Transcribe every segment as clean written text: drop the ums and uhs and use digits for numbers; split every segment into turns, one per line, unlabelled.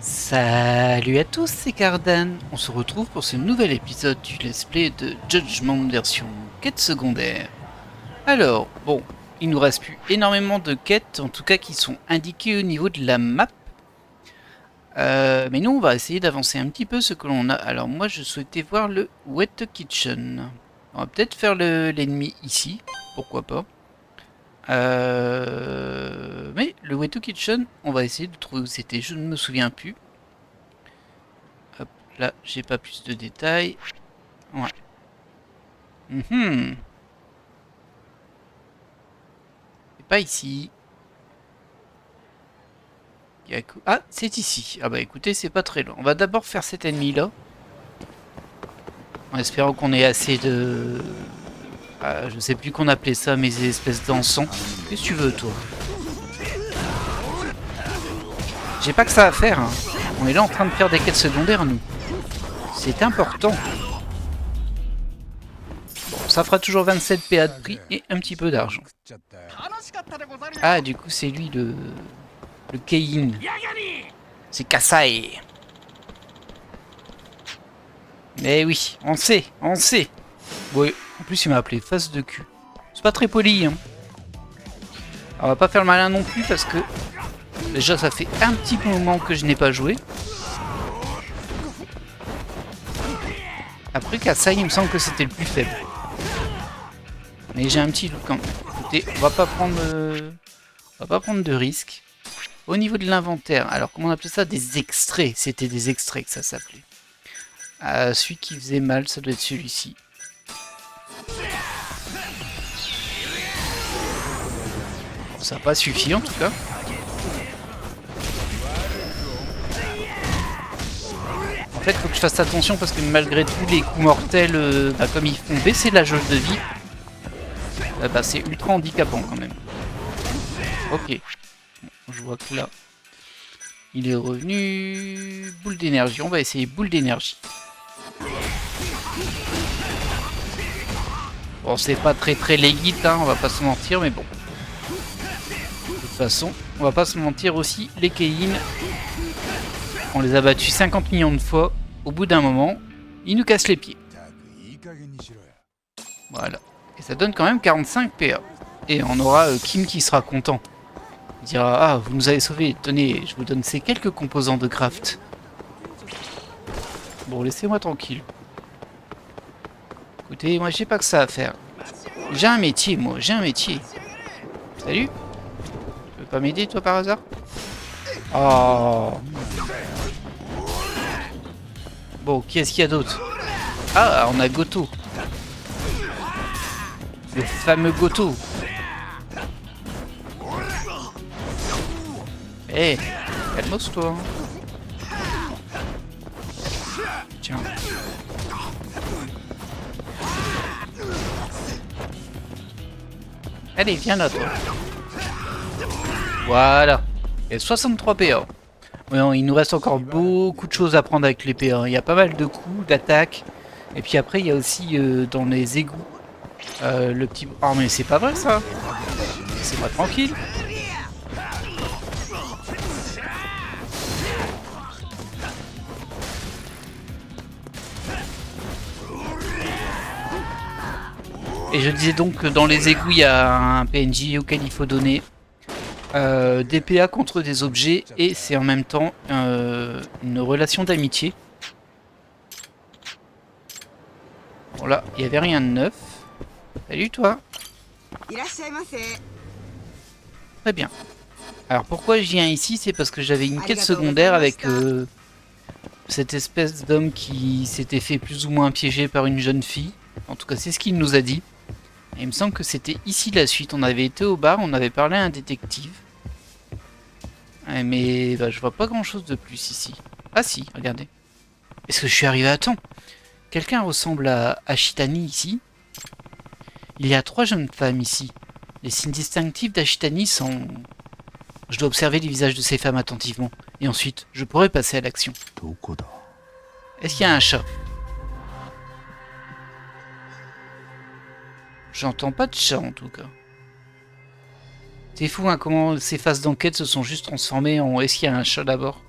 Salut à tous, c'est Cardan. On se retrouve pour ce nouvel épisode du let's play de Judgment version quête secondaire. Alors, bon, il nous reste plus énormément de quêtes, en tout cas qui sont indiquées au niveau de la map. Mais nous, on va essayer d'avancer un petit peu ce que l'on a. Alors moi, je souhaitais voir le Wet Kitchen. On va peut-être faire l'ennemi ici, pourquoi pas. Mais le Way to Kitchen, on va essayer de trouver où c'était, je ne me souviens plus. Hop, là, j'ai pas plus de détails. Ouais. C'est pas ici. Ah, c'est ici. Ah bah écoutez, c'est pas très loin. On va d'abord faire cet ennemi-là. En espérant qu'on ait assez de... Ah, je sais plus qu'on appelait ça, mais ces espèces d'encens. Qu'est-ce que tu veux, toi? J'ai pas que ça à faire, hein. On est là en train de faire des quêtes secondaires, nous. C'est important. Bon, ça fera toujours 27 PA de prix et un petit peu d'argent. Ah, du coup, c'est lui le Keiin. C'est Kasai. Mais oui, on sait, on sait. Ouais, en plus, il m'a appelé face de cul. C'est pas très poli, hein. Alors, on va pas faire le malin non plus parce que déjà, ça fait un petit moment que je n'ai pas joué. Après, Kasai, il me semble que c'était le plus faible. Mais j'ai un petit doute quand même. Écoutez, on va pas prendre de risques. Au niveau de l'inventaire, alors comment on appelait ça? Des extraits. C'était des extraits que ça s'appelait. Celui qui faisait mal, ça doit être celui-ci. Bon, ça n'a pas suffi en tout cas. En fait, il faut que je fasse attention parce que malgré tout, les coups mortels, comme ils font baisser la jauge de vie, c'est ultra handicapant quand même. Ok. Bon, je vois que là, il est revenu. Boule d'énergie. On va essayer boule d'énergie. Bon, c'est pas très legit, hein, on va pas se mentir, mais bon. De toute façon, on va pas se mentir aussi, les Keiin, on les a battus 50 millions de fois. Au bout d'un moment, ils nous cassent les pieds. Voilà. Et ça donne quand même 45 PA. Et on aura Kim qui sera content. Il dira, ah, vous nous avez sauvés, tenez, je vous donne ces quelques composants de craft. Bon, laissez-moi tranquille. Écoutez, moi j'ai pas que ça à faire. J'ai un métier, moi, j'ai un métier. Salut. Tu veux pas m'aider, toi, par hasard? Oh. Bon, qui est-ce qu'il y a d'autre? Ah, on a Goto. Le fameux Goto. Eh, hey, calme-toi. Tiens. Allez, viens là, toi. Voilà. Et 63 PA. Non, il nous reste encore beaucoup de choses à prendre avec les PA. Il y a pas mal de coups, d'attaques. Et puis après, il y a aussi dans les égouts le petit... Oh, mais c'est pas vrai, ça. Laissez-moi tranquille. Et je disais donc que dans les égouts, il y a un PNJ auquel il faut donner des PA contre des objets. Et c'est en même temps une relation d'amitié. Bon là, il n'y avait rien de neuf. Salut toi. Très bien. Alors pourquoi je viens ici? C'est parce que j'avais une quête secondaire avec cette espèce d'homme qui s'était fait plus ou moins piéger par une jeune fille. En tout cas, c'est ce qu'il nous a dit. Et il me semble que c'était ici la suite. On avait été au bar, on avait parlé à un détective. Mais je vois pas grand chose de plus ici. Ah si, regardez. Est-ce que je suis arrivé à temps? Quelqu'un ressemble à Ashitani ici. Il y a 3 jeunes femmes ici. Les signes distinctifs d'Ashitani sont... Je dois observer les visages de ces femmes attentivement. Et ensuite, je pourrai passer à l'action. Est-ce qu'il y a un chat? J'entends pas de chat en tout cas. C'est fou hein, comment ces phases d'enquête se sont juste transformées en... Est-ce qu'il y a un chat d'abord?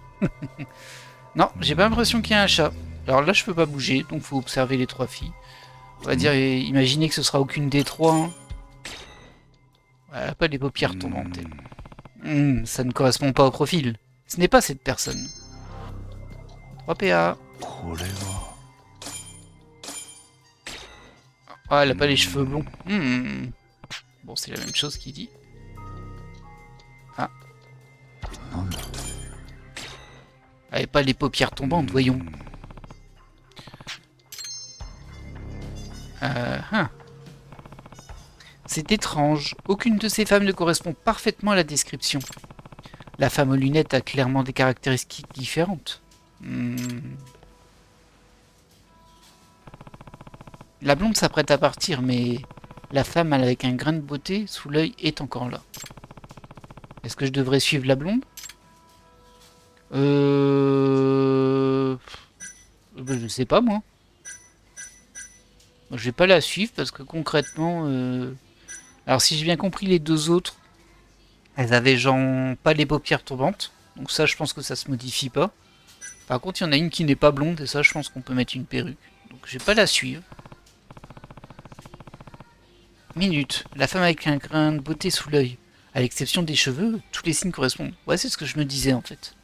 Non, j'ai pas l'impression qu'il y a un chat. Alors là, je peux pas bouger, donc faut observer les trois filles. On va dire, imaginez que ce sera aucune des trois. Hein. Voilà, pas les paupières tombantes. Ça ne correspond pas au profil. Ce n'est pas cette personne. 3 PA. Ah, elle a pas les cheveux blonds. Bon, c'est la même chose qu'il dit. Ah. Elle n'a pas les paupières tombantes, voyons. Hein. C'est étrange. Aucune de ces femmes ne correspond parfaitement à la description. La femme aux lunettes a clairement des caractéristiques différentes. La blonde s'apprête à partir, mais la femme avec un grain de beauté sous l'œil est encore là. Est-ce que je devrais suivre la blonde? Je sais pas moi. Je vais pas la suivre parce que concrètement... Alors si j'ai bien compris, les deux autres, elles avaient genre pas les paupières tombantes. Donc ça, je pense que ça se modifie pas. Par contre, il y en a une qui n'est pas blonde et ça, je pense qu'on peut mettre une perruque. Donc je vais pas la suivre. Minute. La femme avec un grain de beauté sous l'œil. À l'exception des cheveux, tous les signes correspondent. Ouais, c'est ce que je me disais en fait.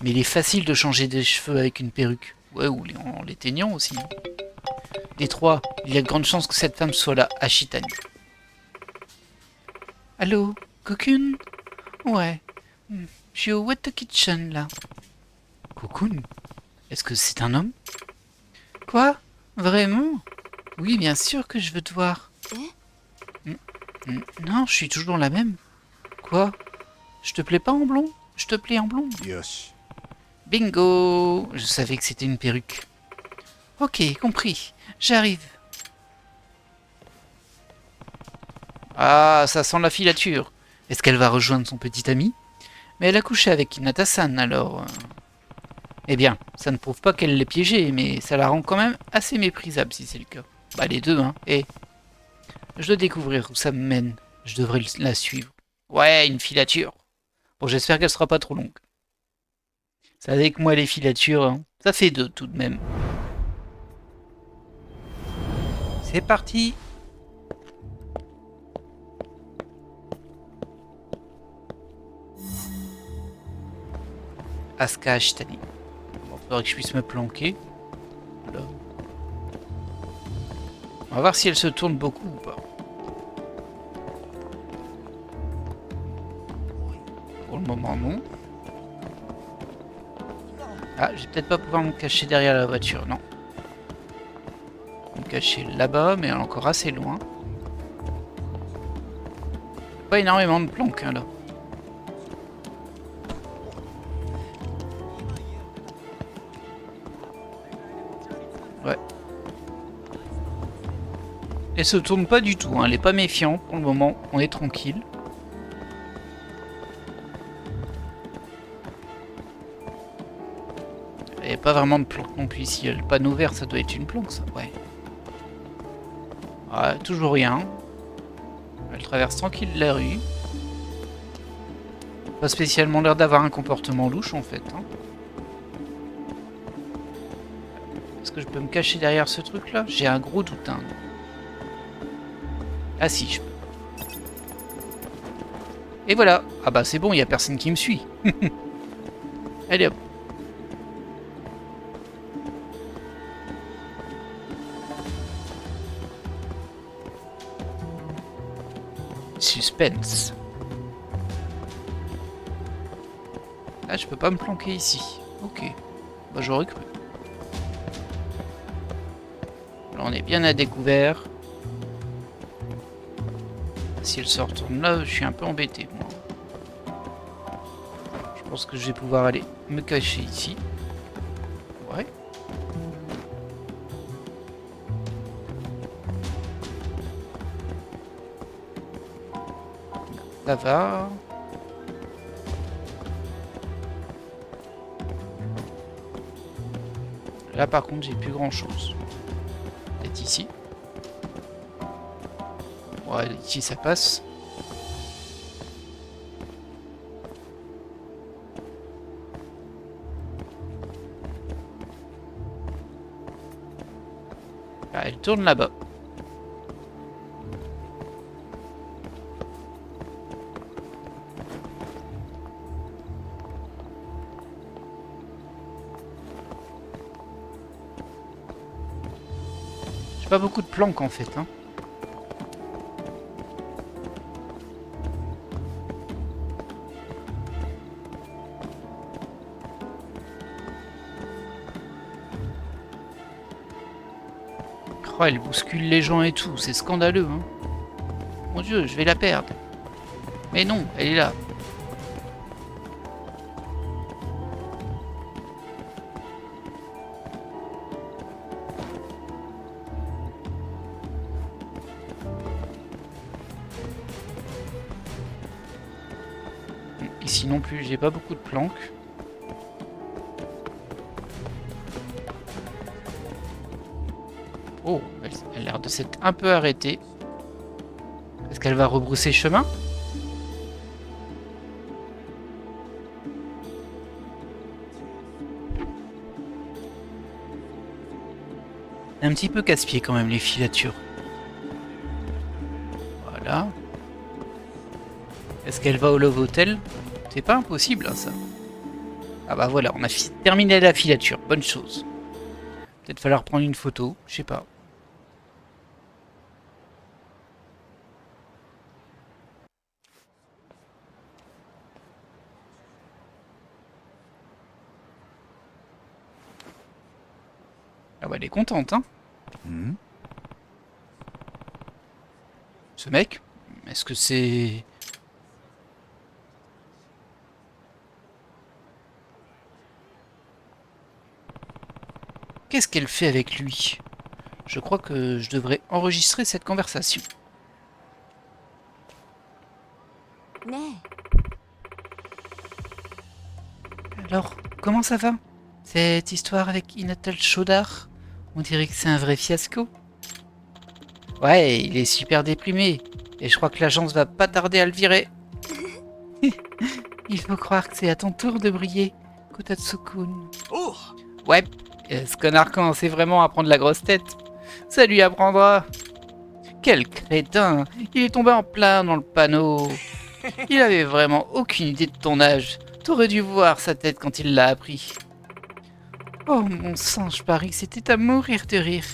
Mais il est facile de changer des cheveux avec une perruque. Ouais, ou en les teignant aussi. Des trois, il y a de grandes chances que cette femme soit la Ashitani. Allô, Cocoon? Ouais. Je suis au What the Kitchen là. Cocoon? Est-ce que c'est un homme? Quoi? Vraiment? Oui, bien sûr que je veux te voir. Non, je suis toujours la même. Quoi? Je te plais pas en blond? Je te plais en blond?
Yosh.
Bingo! Je savais que c'était une perruque. Ok, compris. J'arrive. Ah, ça sent la filature. Est-ce qu'elle va rejoindre son petit ami? Mais elle a couché avec Hinata-san, alors... Eh bien, ça ne prouve pas qu'elle l'ait piégée, mais ça la rend quand même assez méprisable si c'est le cas. Bah les deux, hein. Eh, je dois découvrir où ça me mène. Je devrais la suivre. Ouais, une filature. Bon, j'espère qu'elle sera pas trop longue. C'est avec moi les filatures, hein. Ça fait deux tout de même. C'est parti. Asuka Ashitani. Bon, faudrait que je puisse me planquer. Là. On va voir si elle se tourne beaucoup ou pas. Pour le moment, non. Ah, je vais peut-être pas pouvoir me cacher derrière la voiture, non. Me cacher là-bas, mais encore assez loin. Pas énormément de planques, hein, là. Ouais. Elle se tourne pas du tout, hein. Elle est pas méfiante pour le moment. On est tranquille. Il n'y a pas vraiment de planque non plus ici. Le panneau vert, ça doit être une planque, ça. Ouais. Ouais, toujours rien. Elle traverse tranquille la rue. Pas spécialement l'air d'avoir un comportement louche en fait. Hein. Est-ce que je peux me cacher derrière ce truc là? J'ai un gros doute. Hein. Ah si, je peux. Et voilà. Ah bah c'est bon, il n'y a personne qui me suit. Allez hop. Suspense. Ah, je peux pas me planquer ici. Ok. Bah j'aurais cru. Là on est bien à découvert. Si elle se retourne là, je suis un peu embêté moi. Je pense que je vais pouvoir aller me cacher ici. Ouais. Ça va. Là par contre j'ai plus grand chose. Peut-être ici. Ouais, ici ça passe. tourne là-bas. J'ai pas beaucoup de planques en fait, hein. Oh, elle bouscule les gens et tout, c'est scandaleux, hein. Mon Dieu, je vais la perdre. Mais non, elle est là. Ici non plus, j'ai pas beaucoup de planques. Oh, elle a l'air de s'être un peu arrêtée. Est-ce qu'elle va rebrousser chemin? Un petit peu casse-pied quand même les filatures. Voilà. Est-ce qu'elle va au Love Hotel? C'est pas impossible hein, ça. Ah bah voilà, on a terminé la filature, bonne chose. Peut-être falloir prendre une photo, je sais pas. Ah bah elle est contente hein. Ce mec, est-ce que c'est... Qu'est-ce qu'elle fait avec lui? Je crois que je devrais enregistrer cette conversation. Alors, comment ça va? Cette histoire avec Inatal Chaudard? On dirait que c'est un vrai fiasco. Ouais, il est super déprimé. Et je crois que l'agence va pas tarder à le virer. Il faut croire que c'est à ton tour de briller, Kotatsu-kun.
Oh.
Ouais, ce connard commençait vraiment à prendre la grosse tête. Ça lui apprendra. Quel crétin! Il est tombé en plein dans le panneau. Il avait vraiment aucune idée de ton âge. T'aurais dû voir sa tête quand il l'a appris. Oh mon sang, je parie que c'était à mourir de rire.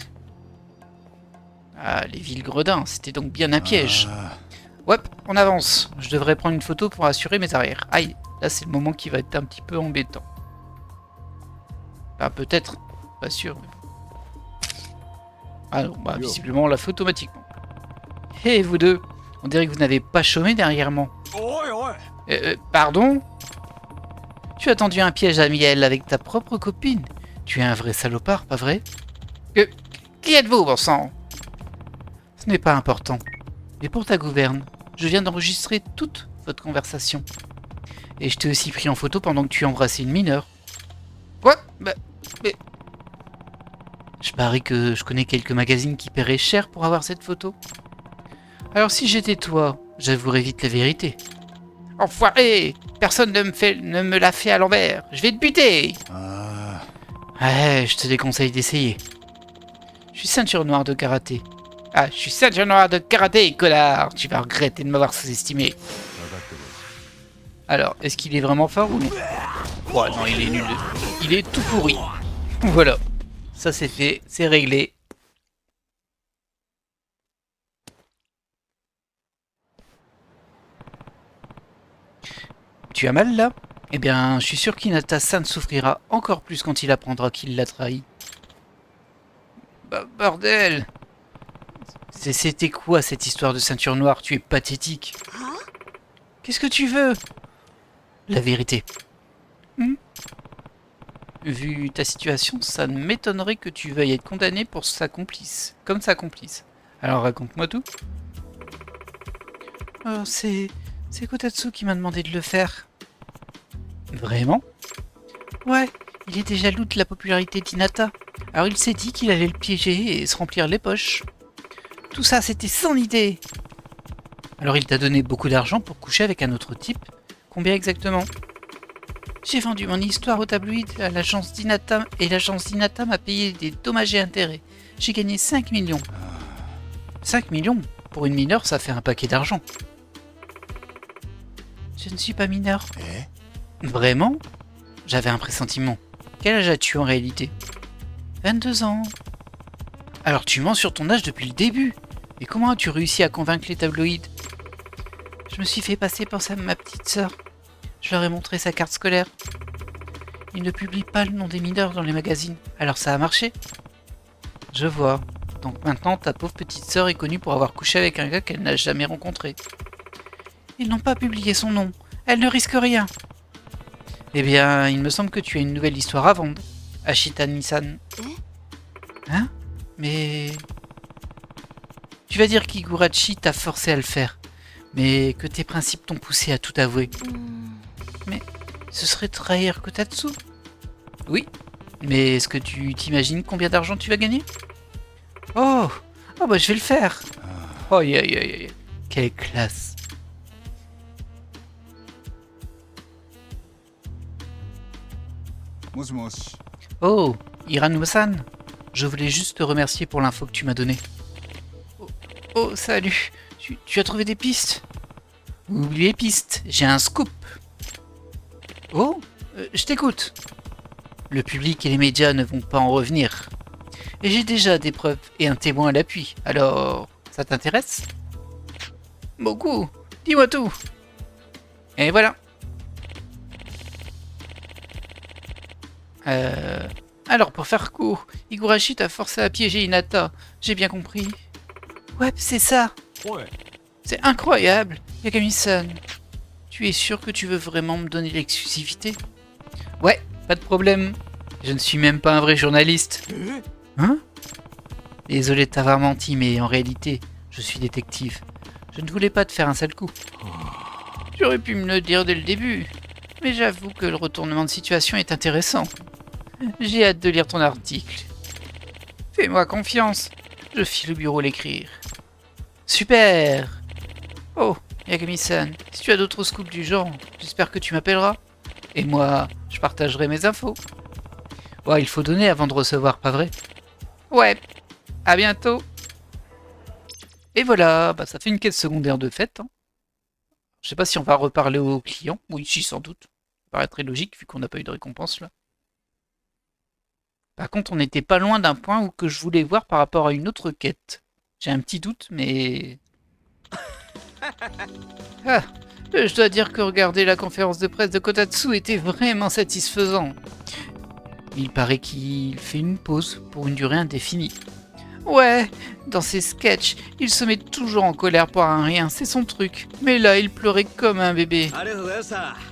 Ah, les villes gredins, c'était donc bien un piège. Ouais, on avance. Je devrais prendre une photo pour assurer mes arrières. Aïe, là c'est le moment qui va être un petit peu embêtant. Enfin, peut-être, pas sûr. Mais... Ah non, bah visiblement on l'a fait automatiquement. Hé, vous deux, on dirait que vous n'avez pas chômé derrière moi. Pardon? Tu as tendu un piège à miel avec ta propre copine. Tu es un vrai salopard, pas vrai? Qui êtes-vous, bon sang? Ce n'est pas important. Mais pour ta gouverne, je viens d'enregistrer toute votre conversation. Et je t'ai aussi pris en photo pendant que tu embrassais une mineure. Quoi? Mais... Je parie que je connais quelques magazines qui paieraient cher pour avoir cette photo. Alors si j'étais toi, j'avouerais vite la vérité. Enfoiré! Personne ne me l'a fait à l'envers. Je vais te buter! Ouais, je te déconseille d'essayer. Je suis ceinture noire de karaté. Ah, je suis ceinture noire de karaté, connard! Tu vas regretter de m'avoir sous-estimé. Alors, est-ce qu'il est vraiment fort ou non? Ouais, non, il est nul. Il est tout pourri. Voilà. Ça c'est fait, c'est réglé. Tu as mal là? Eh bien, je suis sûr qu'Inata-san souffrira encore plus quand il apprendra qu'il l'a trahi. Bah, bordel! C'était quoi cette histoire de ceinture noire? Tu es pathétique. Qu'est-ce que tu veux? La vérité. Vu ta situation, ça ne m'étonnerait que tu veuilles être condamné pour sa complice. Comme sa complice. Alors raconte-moi tout. Oh, c'est Kotatsu qui m'a demandé de le faire. Vraiment? Ouais, il était jaloux de la popularité d'Hinata. Alors il s'est dit qu'il allait le piéger et se remplir les poches. Tout ça, c'était son idée. Alors il t'a donné beaucoup d'argent pour coucher avec un autre type. Combien exactement? J'ai vendu mon histoire au tabloïd à l'agence d'Inata et l'agence d'Inata m'a payé des dommages et intérêts. J'ai gagné 5 millions. 5 millions? Pour une mineure, ça fait un paquet d'argent. Je ne suis pas mineur. Vraiment? J'avais un pressentiment. Quel âge as-tu en réalité? 22 ans. Alors tu mens sur ton âge depuis le début. Mais comment as-tu réussi à convaincre les tabloïds? Je me suis fait passer pour ma petite sœur. Je leur ai montré sa carte scolaire. Ils ne publient pas le nom des mineurs dans les magazines. Alors ça a marché? Je vois. Donc maintenant ta pauvre petite sœur est connue pour avoir couché avec un gars qu'elle n'a jamais rencontré. Ils n'ont pas publié son nom. Elle ne risque rien. Eh bien, il me semble que tu as une nouvelle histoire à vendre, Ashitani-san. Hein? Mais... Tu vas dire qu'Higurashi t'a forcé à le faire, mais que tes principes t'ont poussé à tout avouer. Mais ce serait trahir Kotatsu? Oui, mais est-ce que tu t'imagines combien d'argent tu vas gagner? Oh! Oh bah je vais le faire! Oh aïe aïe aïe aïe! Quelle classe! Oh, Hirano-san, je voulais juste te remercier pour l'info que tu m'as donnée. Oh, salut, tu as trouvé des pistes? Oublie les pistes, j'ai un scoop. Oh, je t'écoute. Le public et les médias ne vont pas en revenir. Et j'ai déjà des preuves et un témoin à l'appui, alors ça t'intéresse? Beaucoup, dis-moi tout. Et voilà. Alors, pour faire court, Higurashi t'a forcé à piéger Hinata, j'ai bien compris. Ouais, c'est ça.
Ouais.
C'est incroyable, Yagami-san. Tu es sûr que tu veux vraiment me donner l'exclusivité? Ouais, pas de problème. Je ne suis même pas un vrai journaliste. Hein? Désolé de t'avoir menti, mais en réalité, je suis détective. Je ne voulais pas te faire un sale coup. J'aurais pu me le dire dès le début, mais j'avoue que le retournement de situation est intéressant. J'ai hâte de lire ton article. Fais-moi confiance. Je file au bureau l'écrire. Super! Oh, Yagami-san, si tu as d'autres scoops du genre, j'espère que tu m'appelleras. Et moi, je partagerai mes infos. Ouais, il faut donner avant de recevoir, pas vrai? Ouais, à bientôt. Et voilà, bah ça fait une quête secondaire de fête. Hein. Je sais pas si on va reparler aux clients. Oui, si, sans doute. Ça paraît très logique vu qu'on n'a pas eu de récompense là. Par contre, on n'était pas loin d'un point où que je voulais voir par rapport à une autre quête. J'ai un petit doute, mais... Ah, je dois dire que regarder la conférence de presse de Kotatsu était vraiment satisfaisant. Il paraît qu'il fait une pause pour une durée indéfinie. Ouais, dans ses sketchs, il se met toujours en colère pour un rien, c'est son truc. Mais là, il pleurait comme un bébé.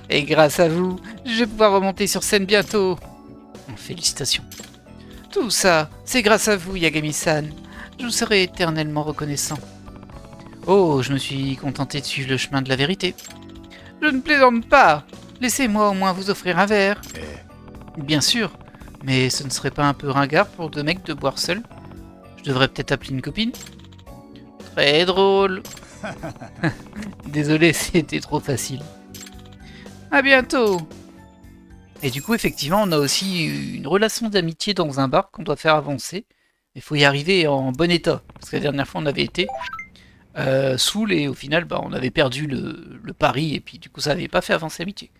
Et grâce à vous, je vais pouvoir remonter sur scène bientôt. Félicitations. Tout ça, c'est grâce à vous, Yagami-san. Je vous serai éternellement reconnaissant. Oh, je me suis contenté de suivre le chemin de la vérité. Je ne plaisante pas. Laissez-moi au moins vous offrir un verre. Bien sûr, mais ce ne serait pas un peu ringard pour deux mecs de boire seuls? Je devrais peut-être appeler une copine? Très drôle. Désolé, c'était trop facile. À bientôt. Et du coup, effectivement, on a aussi une relation d'amitié dans un bar qu'on doit faire avancer. Il faut y arriver en bon état. Parce que la dernière fois, on avait été saoul et au final, bah, on avait perdu le pari. Et puis, du coup, ça n'avait pas fait avancer l'amitié.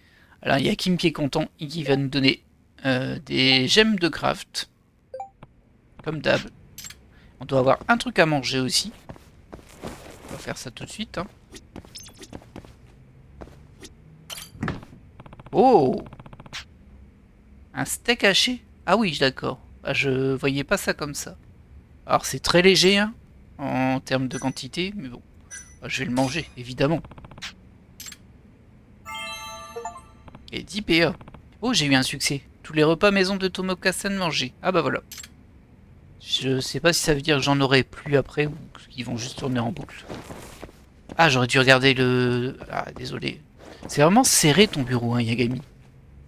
Alors, il y a Kim qui est content et qui va nous donner des gemmes de craft. Comme d'hab. On doit avoir un truc à manger aussi. On va faire ça tout de suite. Hein. Oh! Un steak haché? Ah oui, d'accord. Bah, je voyais pas ça comme ça. Alors c'est très léger hein, en termes de quantité, mais bon. Bah, je vais le manger, évidemment. Et 10 PA. Oh, j'ai eu un succès. Tous les repas maison de Tomoka-san mangés. Ah bah voilà. Je sais pas si ça veut dire que j'en aurai plus après ou qu'ils vont juste tourner en boucle. Ah, j'aurais dû regarder le... Ah, désolé. C'est vraiment serré ton bureau, hein, Yagami.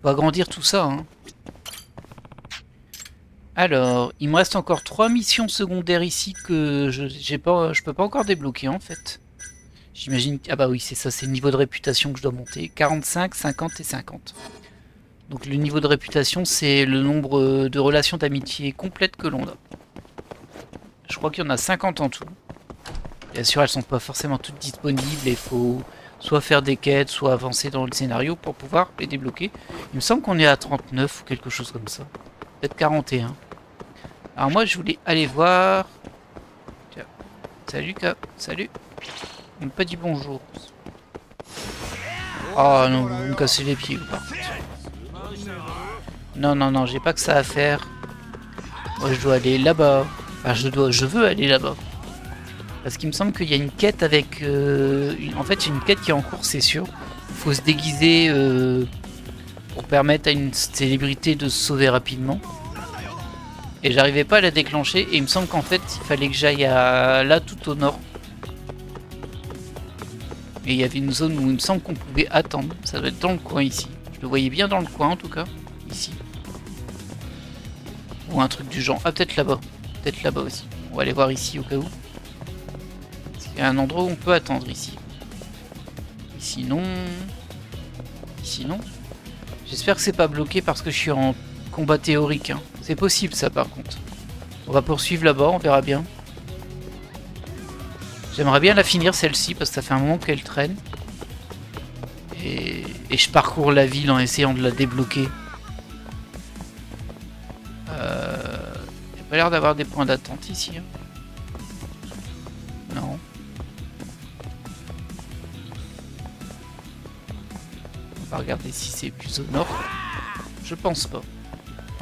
Faut agrandir tout ça, hein. Alors, il me reste encore 3 missions secondaires ici que je peux pas encore débloquer en fait. J'imagine... Ah bah oui, c'est ça, c'est le niveau de réputation que je dois monter. 45, 50 et 50. Donc le niveau de réputation, c'est le nombre de relations d'amitié complètes que l'on a. Je crois qu'il y en a 50 en tout. Bien sûr, elles sont pas forcément toutes disponibles et il faut soit faire des quêtes, soit avancer dans le scénario pour pouvoir les débloquer. Il me semble qu'on est à 39 ou quelque chose comme ça. Peut-être 41. Alors moi, je voulais aller voir... Tiens. Salut, K. Salut. On m'a pas dit bonjour. Oh non, vous me cassez les pieds, par contre. Non, non, non, j'ai pas que ça à faire. Moi, je dois aller là-bas. Enfin, je veux aller là-bas. Parce qu'il me semble qu'il y a une quête avec... En fait, il y a une quête qui est en cours, c'est sûr. Il faut se déguiser pour permettre à une célébrité de se sauver rapidement. Et j'arrivais pas à la déclencher. Et il me semble qu'en fait, il fallait que j'aille à... là, tout au nord. Et il y avait une zone où il me semble qu'on pouvait attendre. Ça doit être dans le coin ici. Je le voyais bien dans le coin, en tout cas. Ici. Ou un truc du genre. Ah, peut-être là-bas. Peut-être là-bas aussi. On va aller voir ici au cas où. Il y a un endroit où on peut attendre ici. Ici non. Ici non. J'espère que c'est pas bloqué parce que je suis en combat théorique. Hein. C'est possible ça par contre. On va poursuivre là-bas, on verra bien. J'aimerais bien la finir celle-ci parce que ça fait un moment qu'elle traîne. Et je parcours la ville en essayant de la débloquer. Il n'y a pas l'air d'avoir des points d'attente ici. Hein. Non. On va regarder si c'est plus au nord. Je pense pas.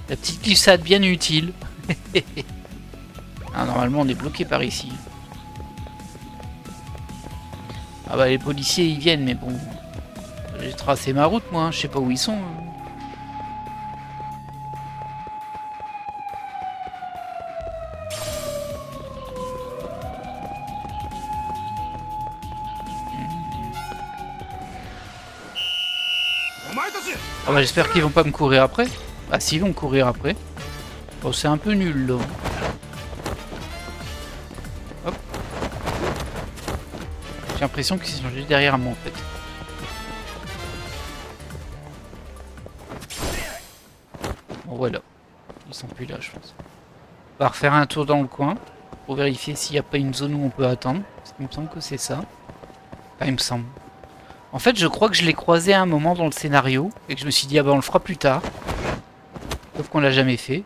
La petite glissade bien utile. Ah, normalement on est bloqué par ici. Ah bah les policiers ils viennent mais bon. J'ai tracé ma route moi, je sais pas où ils sont. Ah bah j'espère qu'ils vont pas me courir après. Ah si, ils vont me courir après. Bon c'est un peu nul là. Hop. J'ai l'impression qu'ils sont juste derrière moi en fait. Bon voilà. Ils sont plus là je pense. On va refaire un tour dans le coin. Pour vérifier s'il n'y a pas une zone où on peut attendre. Parce qu'il me semble que c'est ça. Enfin il me semble. En fait, je crois que je l'ai croisé à un moment dans le scénario et que je me suis dit ah bah on le fera plus tard. Sauf qu'on l'a jamais fait.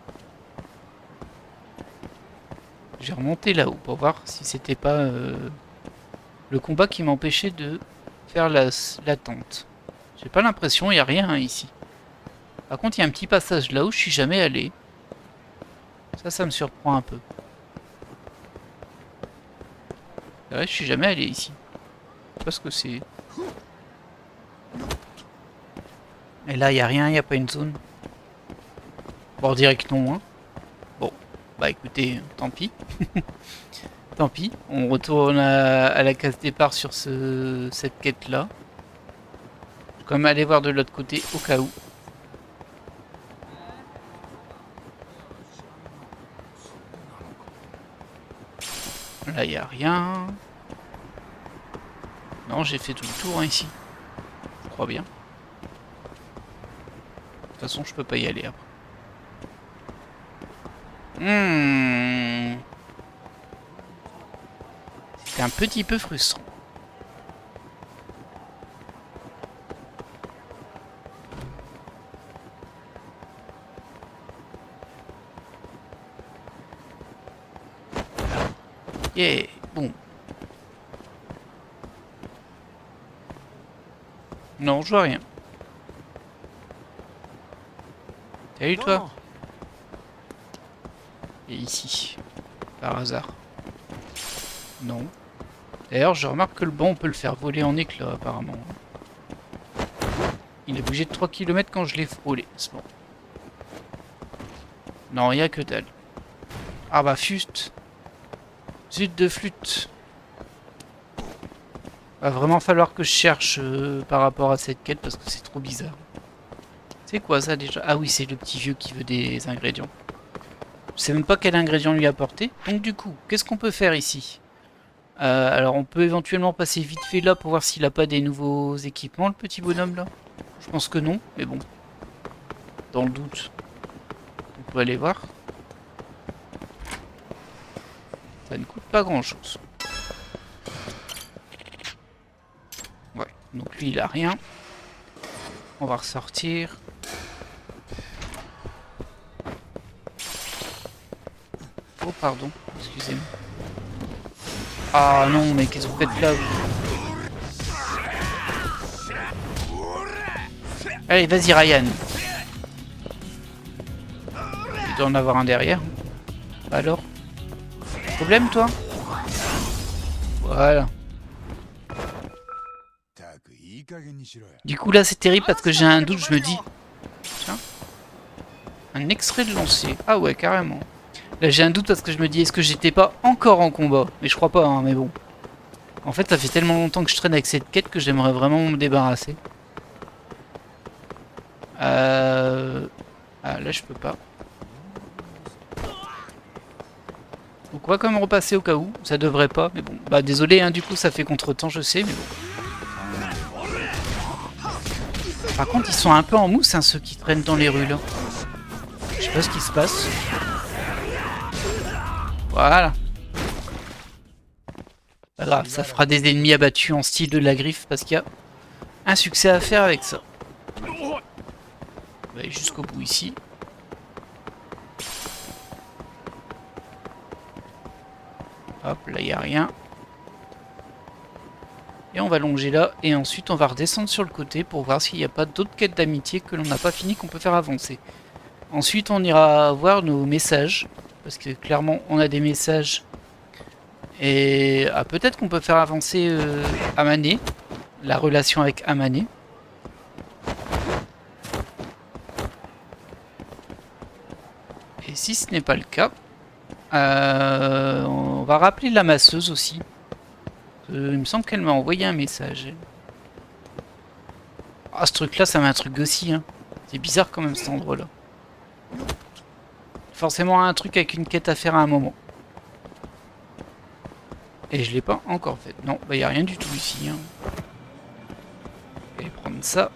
J'ai remonté là-haut pour voir si c'était pas le combat qui m'empêchait de faire l'attente. J'ai pas l'impression, il n'y a rien ici. Par contre, il y a un petit passage là où je suis jamais allé. Ça me surprend un peu. C'est vrai, je suis jamais allé ici. Je sais pas ce que c'est. Et là, il n'y a rien, il n'y a pas une zone. Bon, on dirait que non. Hein. Bon, bah écoutez, tant pis. Tant pis, on retourne à la case départ sur cette quête-là. Je vais quand même aller voir de l'autre côté au cas où. Là, il n'y a rien. Non, j'ai fait tout le tour hein, ici. Je crois bien. De toute façon, je peux pas y aller après. C'est un petit peu frustrant. Yeah, bon. Non, je vois rien. Salut toi. Et ici, par hasard. Non. D'ailleurs, je remarque que le banc, on peut le faire voler en éclats, apparemment. Il a bougé de 3 km quand je l'ai frôlé, ce banc. Non, il n'y a que dalle. Ah bah, fust. Zut de flûte. Va vraiment falloir que je cherche par rapport à cette quête parce que c'est trop bizarre. C'est quoi ça déjà? Ah oui, c'est le petit vieux qui veut des ingrédients. Je sais même pas quel ingrédient lui apporter. Donc du coup, qu'est-ce qu'on peut faire ici? Alors on peut éventuellement passer vite fait là pour voir s'il a pas des nouveaux équipements, le petit bonhomme là. Je pense que non, mais bon. dans le doute, on peut aller voir. Ça ne coûte pas grand chose. Ouais, donc lui il a rien. On va ressortir. Oh pardon, excusez-moi. Ah non, mais qu'est-ce que vous faites là vous? Allez, vas-y Ryan. Il doit en avoir un derrière. Bah alors? Problème toi? Voilà. Du coup là c'est terrible parce que j'ai un doute, je me dis. Tiens. Un extrait de lancer. Ah ouais, carrément. Là j'ai un doute parce que je me dis est-ce que j'étais pas encore en combat? Mais je crois pas, hein, mais bon. En fait ça fait tellement longtemps que je traîne avec cette quête que j'aimerais vraiment me débarrasser. Ah là je peux pas. Donc on va quand même repasser au cas où. Ça devrait pas, mais bon. Bah désolé, hein, du coup ça fait contre-temps, je sais, mais bon. Par contre ils sont un peu en mousse, hein, ceux qui traînent dans les rues là. Je sais pas ce qui se passe. Voilà. Pas grave, ça fera des ennemis abattus en style de la griffe parce qu'il y a un succès à faire avec ça. On va aller jusqu'au bout ici. Hop, là il n'y a rien. Et on va longer là et ensuite on va redescendre sur le côté pour voir s'il n'y a pas d'autres quêtes d'amitié que l'on n'a pas fini qu'on peut faire avancer. Ensuite on ira voir nos messages parce que clairement on a des messages et peut-être qu'on peut faire avancer Amane, la relation avec Amane. Et si ce n'est pas le cas, on va rappeler la masseuse aussi. Il me semble qu'elle m'a envoyé un message. Ah, ce truc là ça m'intrigue aussi, hein. C'est bizarre quand même cet endroit là. Forcément un truc avec une quête à faire à un moment. Et je l'ai pas encore fait. Non, bah y a rien du tout ici, hein. Je vais prendre ça.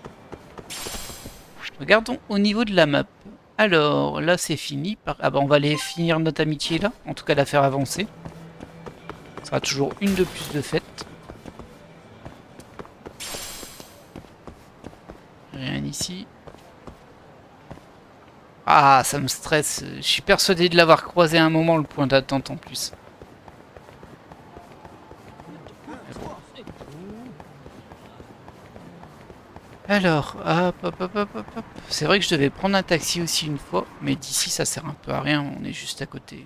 Regardons au niveau de la map. Alors là c'est fini. Ah bah on va aller finir notre amitié là. En tout cas la faire avancer. Ce sera toujours une de plus de fête. Rien ici. Ah, ça me stresse. Je suis persuadé de l'avoir croisé à un moment, le point d'attente en plus. Alors, hop. C'est vrai que je devais prendre un taxi aussi une fois, mais d'ici ça sert un peu à rien, on est juste à côté.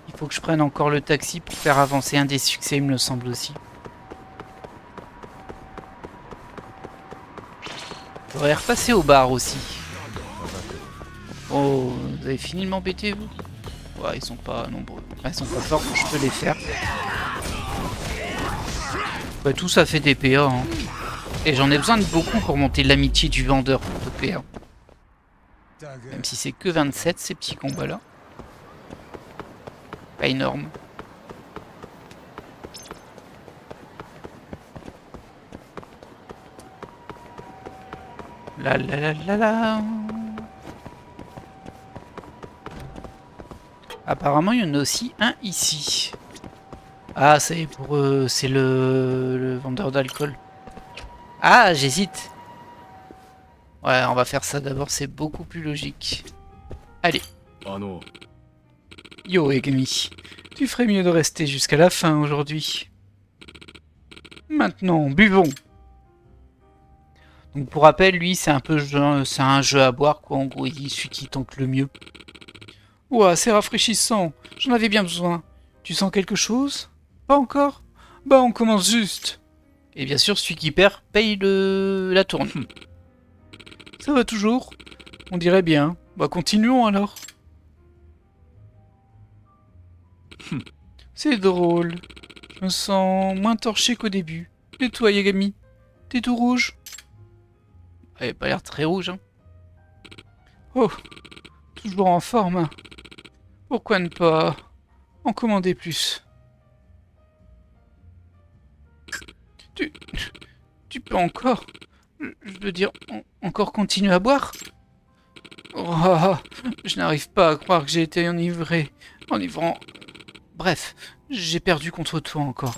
Il faut que je prenne encore le taxi pour faire avancer un des succès, il me semble aussi. Faudrait repasser au bar aussi. Oh, vous avez fini de m'embêter vous? Ouais, ils sont pas nombreux. Enfin, ils sont pas forts, je peux les faire. Bah, tout ça fait des PA, hein. Et j'en ai besoin de beaucoup pour monter l'amitié du vendeur de PA. Même si c'est que 27 ces petits combats là. Pas énorme. La. Apparemment il y en a aussi un ici. Ah c'est pour c'est le vendeur d'alcool. Ah j'hésite. Ouais on va faire ça d'abord, c'est beaucoup plus logique. Allez. Yo Egami, tu ferais mieux de rester jusqu'à la fin aujourd'hui. Maintenant buvons. Donc pour rappel lui c'est un peu c'est un jeu à boire quoi, en gros il celui qui tente le mieux. Ouah, c'est rafraîchissant. J'en avais bien besoin. Tu sens quelque chose? Pas encore? Bah, on commence juste. Et bien sûr, celui qui perd paye la tournée. Ça va toujours? On dirait bien. Bah, continuons alors. C'est drôle. Je me sens moins torché qu'au début. Et toi, Yagami? T'es tout rouge? Elle n'a pas l'air très rouge, hein. Oh, toujours en forme, hein. Pourquoi ne pas en commander plus? Tu peux encore? Je veux dire, encore continuer à boire? Oh, je n'arrive pas à croire que j'ai été enivrant. Bref, j'ai perdu contre toi encore.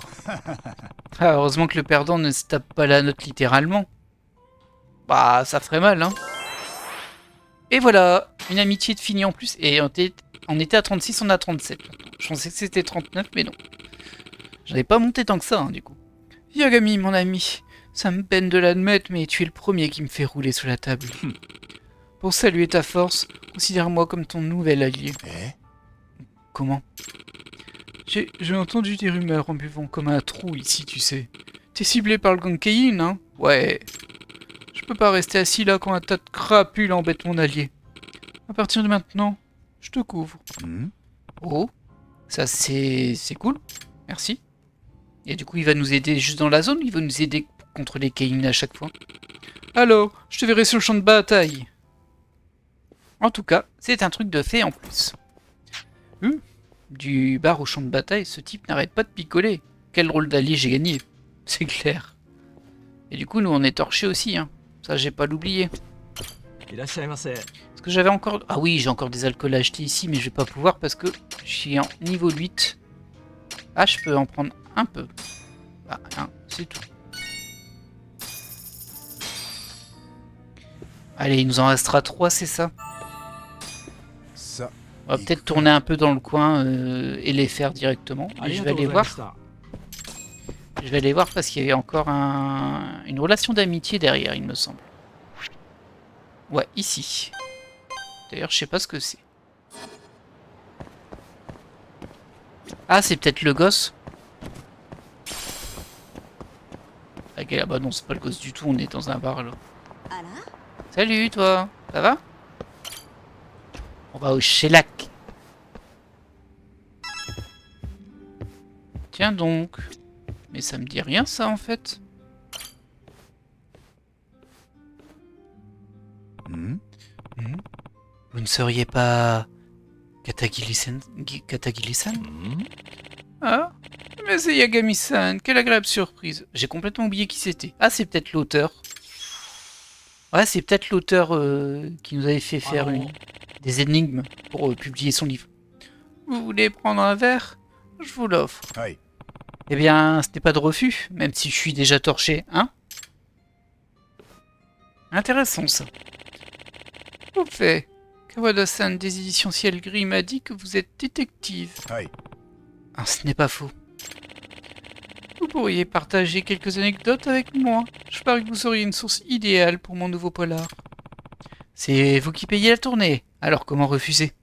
Ah, heureusement que le perdant ne se tape pas la note littéralement. Bah, ça ferait mal, hein. Et voilà, une amitié de finie en plus. Et on était à 36, on a 37. Je pensais que c'était 39, mais non. J'avais pas monté tant que ça, hein, du coup. Yagami, mon ami, ça me peine de l'admettre, mais tu es le premier qui me fait rouler sous la table. Pour saluer ta force, considère-moi comme ton nouvel allié. Comment? J'ai entendu des rumeurs en buvant comme un trou ici, tu sais. T'es ciblé par le gang Keiin, hein? Ouais. Je peux pas rester assis là quand un tas de crapules embête mon allié. À partir de maintenant, je te couvre. Oh, ça c'est cool. Merci. Et du coup, il va nous aider juste dans la zone ou il va nous aider contre les Keiin à chaque fois? Alors, je te verrai sur le champ de bataille. En tout cas, c'est un truc de fait en plus. Du bar au champ de bataille, ce type n'arrête pas de picoler. Quel rôle d'allié j'ai gagné, c'est clair. Et du coup, nous on est torchés aussi, hein. Ça, j'ai pas l'oublier. Est-ce que j'avais encore... Ah oui, j'ai encore des alcools à acheter ici, mais je vais pas pouvoir parce que je suis en niveau 8. Ah, je peux en prendre un peu. Ah, hein, c'est tout. Allez, il nous en restera 3, c'est ça? On va peut-être tourner un peu dans le coin et les faire directement. Et je vais aller voir. Je vais aller voir parce qu'il y avait encore une relation d'amitié derrière, il me semble. Ouais, ici. D'ailleurs, je sais pas ce que c'est. Ah, c'est peut-être le gosse. Ah bah non, c'est pas le gosse du tout, on est dans un bar là. Salut toi, ça va? On va au shellac. Tiens donc. Mais ça me dit rien ça en fait. Vous ne seriez pas Katagili-san? Ah, mais c'est Yagami-san, quelle agréable surprise. J'ai complètement oublié qui c'était. Ah, c'est peut-être l'auteur. Ouais, c'est peut-être l'auteur qui nous avait fait faire des énigmes pour publier son livre. Vous voulez prendre un verre? Je vous l'offre. Eh bien, ce n'est pas de refus, même si je suis déjà torché, hein? Intéressant ça. Au fait, Kawada-san des éditions Ciel Gris m'a dit que vous êtes détective. Ah, ce n'est pas faux. Vous pourriez partager quelques anecdotes avec moi. Je parie que vous seriez une source idéale pour mon nouveau polar. C'est vous qui payez la tournée, alors comment refuser?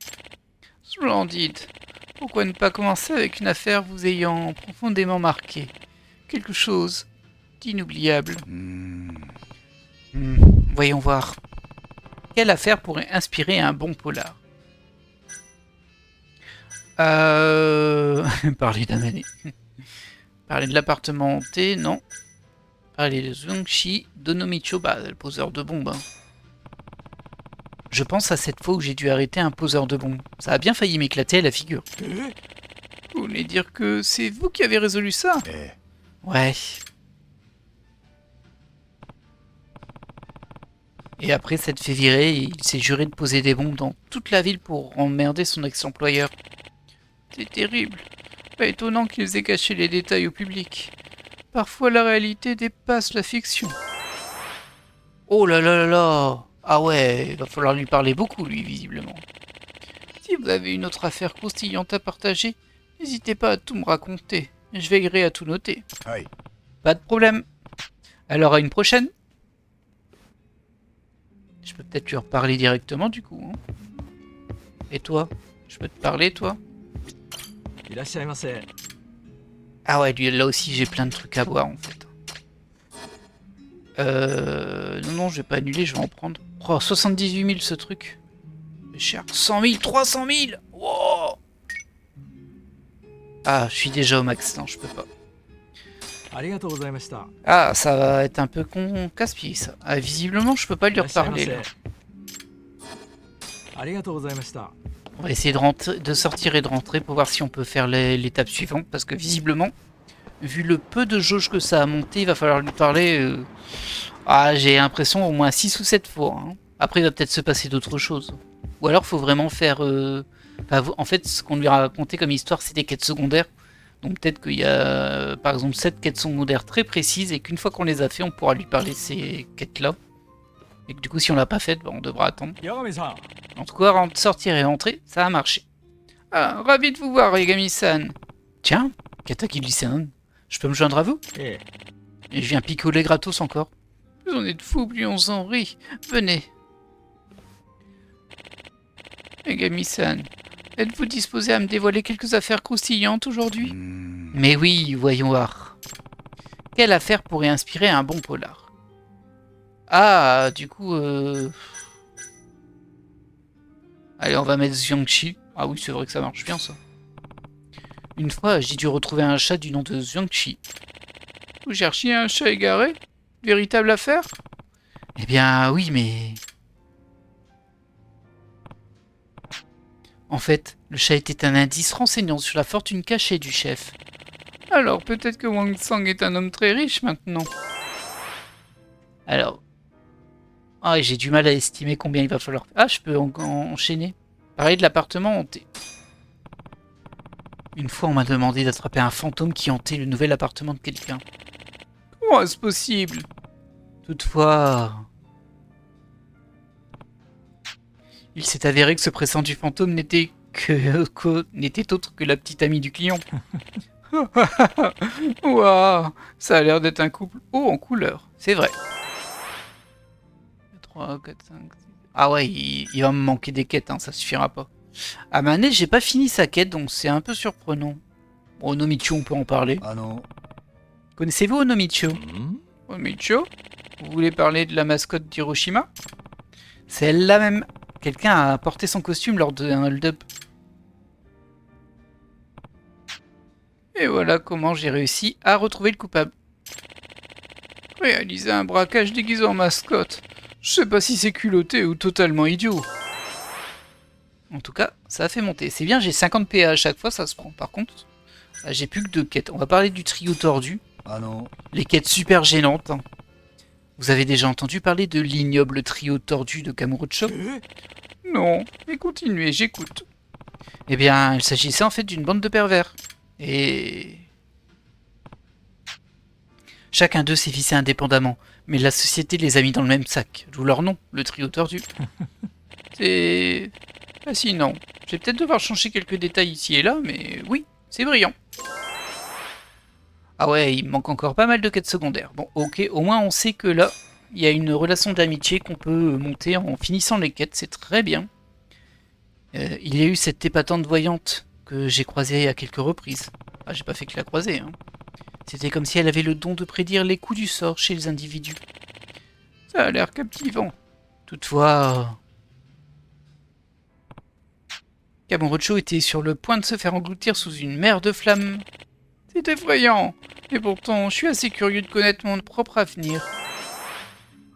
Splendide. Pourquoi ne pas commencer avec une affaire vous ayant profondément marqué? Quelque chose d'inoubliable. Voyons voir. Quelle affaire pourrait inspirer un bon polar? Parler d'un année. Parler de l'appartement hanté, non. Parler de Zhongxi, Donomicho, bah, le poseur de bombes. Hein. Je pense à cette fois où j'ai dû arrêter un poseur de bombes. Ça a bien failli m'éclater à la figure. Vous voulez dire que c'est vous qui avez résolu ça? Ouais. Et après s'être fait virer, il s'est juré de poser des bombes dans toute la ville pour emmerder son ex-employeur. C'est terrible. Pas étonnant qu'ils aient caché les détails au public. Parfois la réalité dépasse la fiction. Oh là là là là! Ah ouais, il va falloir lui parler beaucoup, lui, visiblement. Si vous avez une autre affaire croustillante à partager, n'hésitez pas à tout me raconter. Je veillerai à tout noter. Pas de problème. Alors à une prochaine. Je peux peut-être lui reparler directement, du coup. Hein. Et toi? Je peux te parler, toi? Ah ouais, lui, là aussi, j'ai plein de trucs à boire, en fait. Non, je vais pas annuler, je vais en prendre. Oh, 78 000 ce truc. C'est cher. 100 000, 300 000. Wow. Ah, je suis déjà au max, non, je peux pas. Ah, ça va être un peu casse-pied, ça. Ah, visiblement, je peux pas lui reparler, là. On va essayer de sortir et de rentrer pour voir si on peut faire l'étape suivante, parce que visiblement, vu le peu de jauge que ça a monté, il va falloir lui parler Ah, j'ai l'impression au moins 6 ou 7 fois. Hein. Après, il va peut-être se passer d'autres choses. Ou alors, faut vraiment faire... en fait, ce qu'on lui a raconté comme histoire, c'est des quêtes secondaires. Donc peut-être qu'il y a, par exemple, 7 quêtes secondaires très précises et qu'une fois qu'on les a fait, on pourra lui parler de ces quêtes-là. Et que du coup, si on l'a pas faite, on devra attendre. En tout cas, avant de sortir et rentrer, ça a marché. Ah, ravi de vous voir, Yagami-san. Tiens, Katakili-san, je peux me joindre à vous? Et je viens picoler gratos encore. Plus on est de fous, plus on s'en rit. Venez. Yagami-san, êtes-vous disposé à me dévoiler quelques affaires croustillantes aujourd'hui? Mais oui, voyons voir. Quelle affaire pourrait inspirer un bon polar? Ah, du coup... Allez, on va mettre Xiangqi. Ah oui, c'est vrai que ça marche bien, ça. Une fois, j'ai dû retrouver un chat du nom de Xiangqi. Vous cherchiez un chat égaré? Véritable affaire? Eh bien, oui, mais... En fait, le chat était un indice renseignant sur la fortune cachée du chef. Alors, peut-être que Wang Sang est un homme très riche maintenant. Alors... Ah, j'ai du mal à estimer combien il va falloir... Ah, je peux enchaîner. Parler de l'appartement hanté. Une fois, on m'a demandé d'attraper un fantôme qui hantait le nouvel appartement de quelqu'un. Comment est-ce possible? Toutefois... Il s'est avéré que ce prétendu fantôme n'était n'était autre que la petite amie du client. Waouh, ça a l'air d'être un couple haut en couleur. C'est vrai. 3, 4, 5, 6... Ah ouais, il va me manquer des quêtes, hein, ça suffira pas. À Manet, j'ai pas fini sa quête, donc c'est un peu surprenant. Bon, Onomicho, on peut en parler.
Ah non.
Connaissez-vous Onomicho? Onomicho? Vous voulez parler de la mascotte d'Hiroshima? C'est elle-là même. Quelqu'un a porté son costume lors d'un hold-up. Et voilà comment j'ai réussi à retrouver le coupable. Réaliser un braquage déguisé en mascotte. Je sais pas si c'est culotté ou totalement idiot. En tout cas, ça a fait monter. C'est bien, j'ai 50 PA à chaque fois, ça se prend. Par contre, j'ai plus que 2 quêtes. On va parler du trio tordu.
Ah non.
Les quêtes super gênantes. Hein. Vous avez déjà entendu parler de l'ignoble trio tordu de Kamurocho? Non, mais continuez, j'écoute. Eh bien, il s'agissait en fait d'une bande de pervers. Et... Chacun d'eux s'est vissé indépendamment, mais la société les a mis dans le même sac, d'où leur nom, le trio tordu. C'est... fascinant. Je vais peut-être devoir changer quelques détails ici et là, mais oui, c'est brillant. Ah ouais, il me manque encore pas mal de quêtes secondaires. Bon, ok, au moins on sait que là, il y a une relation d'amitié qu'on peut monter en finissant les quêtes, c'est très bien. Il y a eu cette épatante voyante que j'ai croisée à quelques reprises. Ah, j'ai pas fait que la croiser, hein. C'était comme si elle avait le don de prédire les coups du sort chez les individus. Ça a l'air captivant. Toutefois... Kamurocho était sur le point de se faire engloutir sous une mer de flammes. C'est effrayant. Et pourtant, je suis assez curieux de connaître mon propre avenir.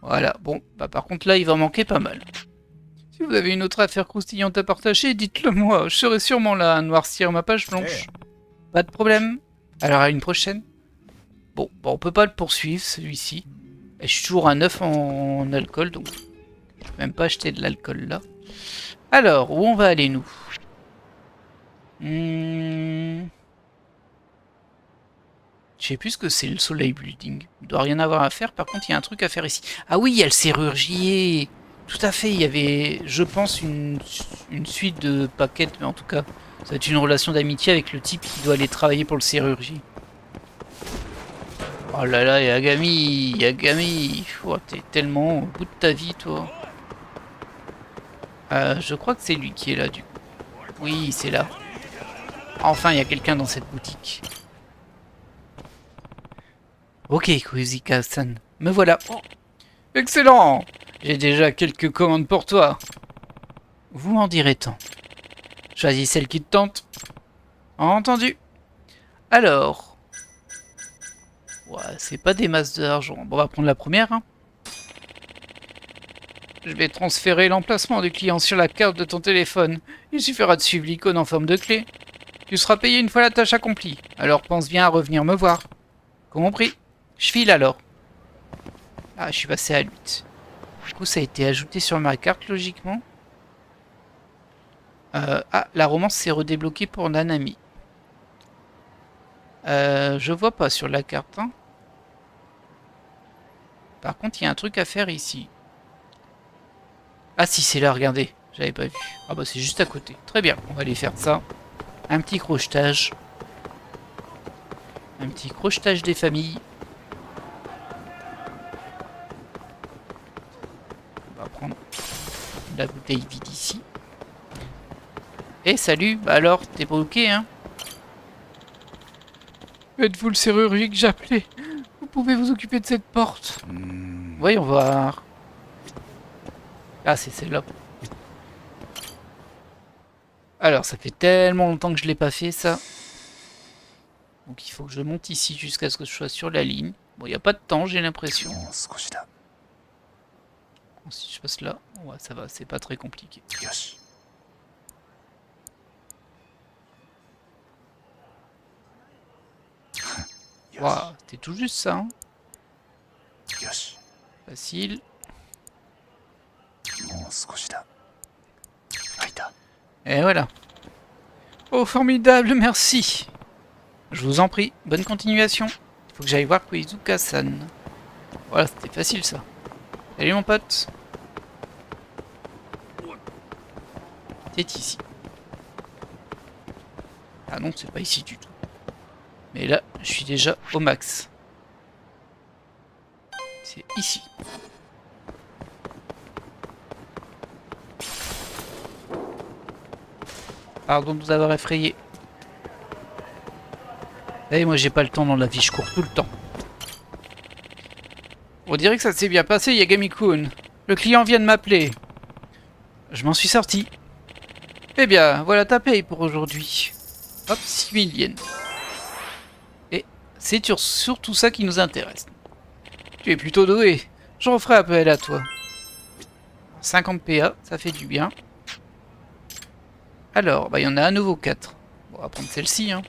Voilà, bon, bah par contre là, il va manquer pas mal. Si vous avez une autre affaire croustillante à partager, dites-le moi. Je serai sûrement là à noircir ma page blanche. Pas de problème. Alors à une prochaine. Bon, on peut pas le poursuivre, celui-ci. Je suis toujours à 9 en alcool, donc je peux même pas acheter de l'alcool là. Alors, où on va aller, nous? Je sais plus ce que c'est le soleil building. Il doit rien avoir à faire, par contre il y a un truc à faire ici. Ah oui, il y a le serrurier. Tout à fait, il y avait, je pense, une suite de paquets, mais en tout cas, ça va être une relation d'amitié avec le type qui doit aller travailler pour le serrurier. Oh là là, Yagami, Yagami, oh, t'es tellement au bout de ta vie, toi. Je crois que c'est lui qui est là, du coup. Oui, c'est là. Enfin, il y a quelqu'un dans cette boutique. Ok, Kuzika-san, me voilà. Oh. Excellent! J'ai déjà quelques commandes pour toi. Vous m'en direz tant. Choisis celle qui te tente. Entendu. Alors... Ouais, c'est pas des masses d'argent. Bon, on va prendre la première. Hein. Je vais transférer l'emplacement du client sur la carte de ton téléphone. Il suffira de suivre l'icône en forme de clé. Tu seras payé une fois la tâche accomplie. Alors pense bien à revenir me voir. Compris? Je file alors. Ah, je suis passé à 8. Du coup, ça a été ajouté sur ma carte, logiquement. Ah, la romance s'est redébloquée pour Nanami. Je vois pas sur la carte. Hein. Par contre, il y a un truc à faire ici. Ah si, c'est là, regardez. J'avais pas vu. Ah bah c'est juste à côté. Très bien, on va aller faire ça. Un petit crochetage. Un petit crochetage des familles. On va prendre la bouteille vide ici. Eh salut, bah alors, t'es pas ok hein? Êtes-vous le serrurier que j'appelais? Vous pouvez vous occuper de cette porte. Voyons voir. Ah c'est celle-là. Alors ça fait tellement longtemps que je l'ai pas fait ça. Donc il faut que je monte ici jusqu'à ce que je sois sur la ligne. Bon, il n'y a pas de temps, j'ai l'impression. Si je passe là, ouais, ça va, c'est pas très compliqué. Waouh, c'était tout juste ça. Hein. Facile. Et voilà. Oh, formidable, merci. Je vous en prie, bonne continuation. Il faut que j'aille voir Koizuka-san. Voilà, c'était facile ça. Salut mon pote. C'est ici. Ah non, c'est pas ici du tout. Mais là, je suis déjà au max. C'est ici. Pardon de vous avoir effrayé. Eh, moi j'ai pas le temps dans la vie, je cours tout le temps. On dirait que ça s'est bien passé, Yagami-kun. Le client vient de m'appeler. Je m'en suis sorti. Eh bien, voilà ta paye pour aujourd'hui. Hop, 6000 yens. Et c'est surtout ça qui nous intéresse. Tu es plutôt doué. J'en ferai appel à toi. 50 PA, ça fait du bien. Alors, bah il y en a à nouveau 4. Bon, on va prendre celle-ci. Hein.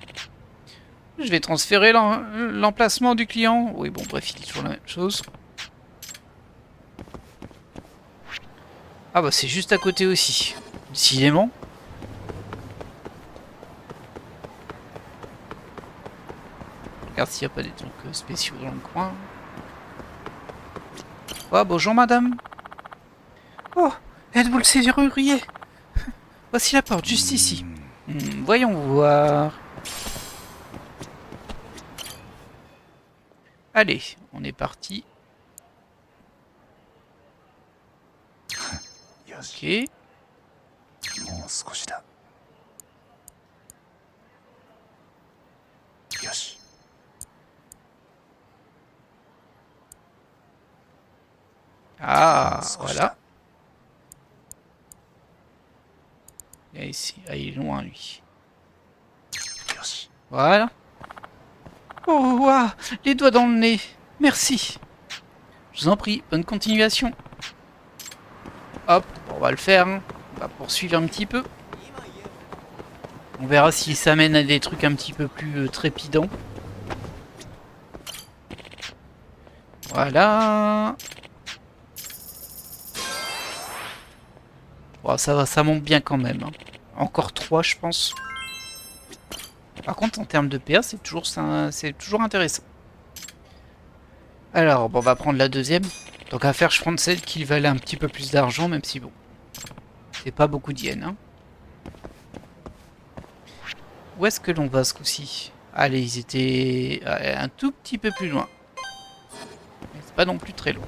Je vais transférer l'emplacement du client. Oui, bon, bref, il dit toujours la même chose. Ah bah c'est juste à côté aussi. Décidément. Regarde s'il n'y a pas des trucs spéciaux dans le coin. Oh, bonjour madame. Oh, êtes-vous le serrurier? Voici la porte, juste ici. Voyons voir. Allez, on est parti. Ok. Ah, voilà. Et ici, ah, il est loin lui. Voilà. Oh, waouh, les doigts dans le nez. Merci. Je vous en prie, bonne continuation. Hop, on va le faire. Hein. On va poursuivre un petit peu. On verra si ça mène à des trucs un petit peu plus trépidants. Voilà. Bon, ça va, ça monte bien quand même. Hein. Encore 3, je pense. Par contre, en termes de PA, c'est toujours intéressant. Alors, bon, on va prendre la deuxième. Donc à faire, je prends celle qui valait un petit peu plus d'argent, même si bon, c'est pas beaucoup d'yens. Hein. Où est-ce que l'on va ce coup-ci? Allez, ils étaient un tout petit peu plus loin. Mais c'est pas non plus très loin.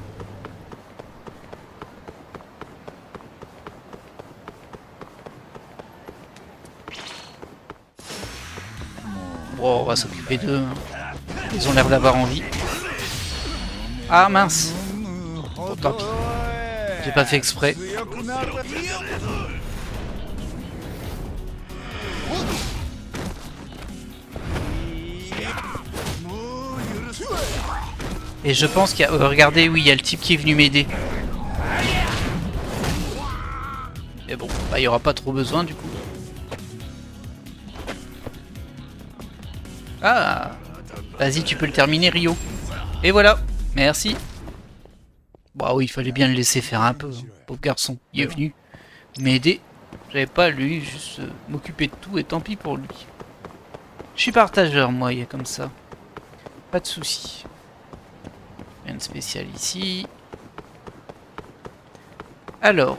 Bon, on va s'occuper d'eux. Hein. Ils ont l'air d'avoir envie. Ah mince. Bon, tant pis. J'ai pas fait exprès. Et je pense qu'il y a... regardez, oui, il y a le type qui est venu m'aider. Mais bon, bah, il n'y aura pas trop besoin du coup. Ah, vas-y, tu peux le terminer, Rio. Et voilà, merci. Bah oui, il fallait bien le laisser faire un peu, hein. Pauvre garçon, il est venu m'aider. J'avais pas à lui, juste m'occuper de tout et tant pis pour lui. Je suis partageur, moi, il y a comme ça. Pas de soucis. Rien de spécial ici. Alors,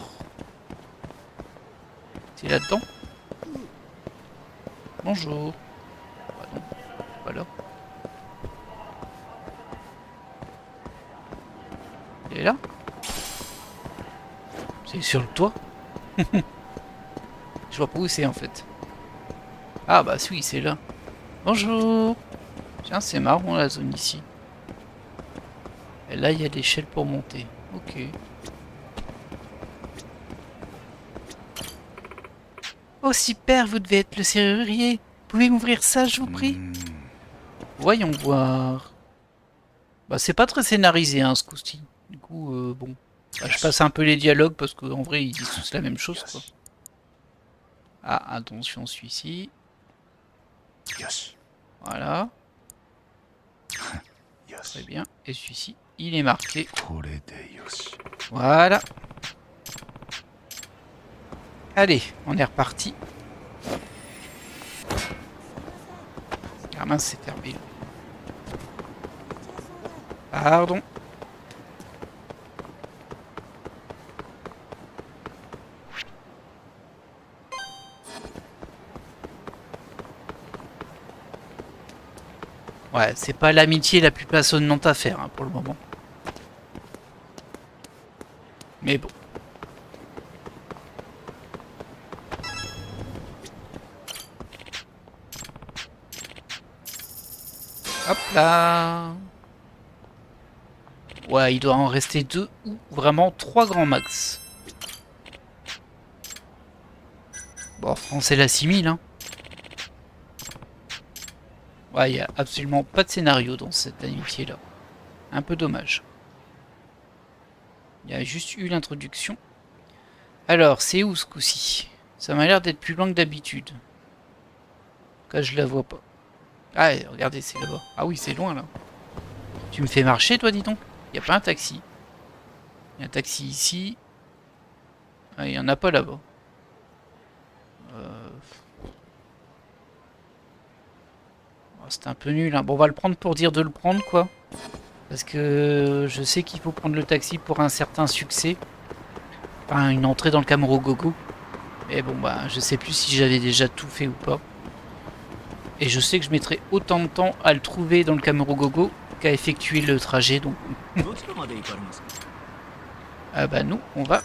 c'est là-dedans. Bonjour. Ah non, voilà. Il est là? C'est sur le toit? Je vois pas où c'est en fait. Ah bah oui, c'est là. Bonjour. Tiens, c'est marrant la zone ici. Et là, il y a l'échelle pour monter. Ok. Oh super, vous devez être le serrurier. Pouvez m'ouvrir ça, je vous prie? Voyons voir. Bah c'est pas très scénarisé hein, ce coup-ci. Du coup, bon. Bah, je passe un peu les dialogues parce qu'en vrai ils disent tous la même chose quoi. Ah attention celui-ci. Voilà. Très bien. Et celui-ci, il est marqué. Voilà. Allez, on est reparti. Ah mince, c'est fermé. Pardon. Ouais, c'est pas l'amitié la plus passionnante à faire hein, pour le moment. Mais bon. Hop là. Ouais, il doit en rester 2 ou vraiment 3 grands max. Bon, en français la 6000 hein. Ouais, il n'y a absolument pas de scénario dans cette amitié-là. Un peu dommage. Il y a juste eu l'introduction. Alors, c'est où ce coup-ci? Ça m'a l'air d'être plus loin que d'habitude. En tout cas, je la vois pas. Ah, regardez, c'est là-bas. Ah oui, c'est loin, là. Tu me fais marcher, toi, dis donc? Il n'y a pas un taxi. Il y a un taxi ici. Ah, il n'y en a pas là-bas. Oh, c'est un peu nul, hein. Bon, on va le prendre pour dire de le prendre, quoi. Parce que je sais qu'il faut prendre le taxi pour un certain succès. Enfin, une entrée dans le Camerogogo. Mais bon, bah, je sais plus si j'avais déjà tout fait ou pas. Et je sais que je mettrai autant de temps à le trouver dans le Camerogogo qu'à effectuer le trajet, donc. Ah bah nous, on va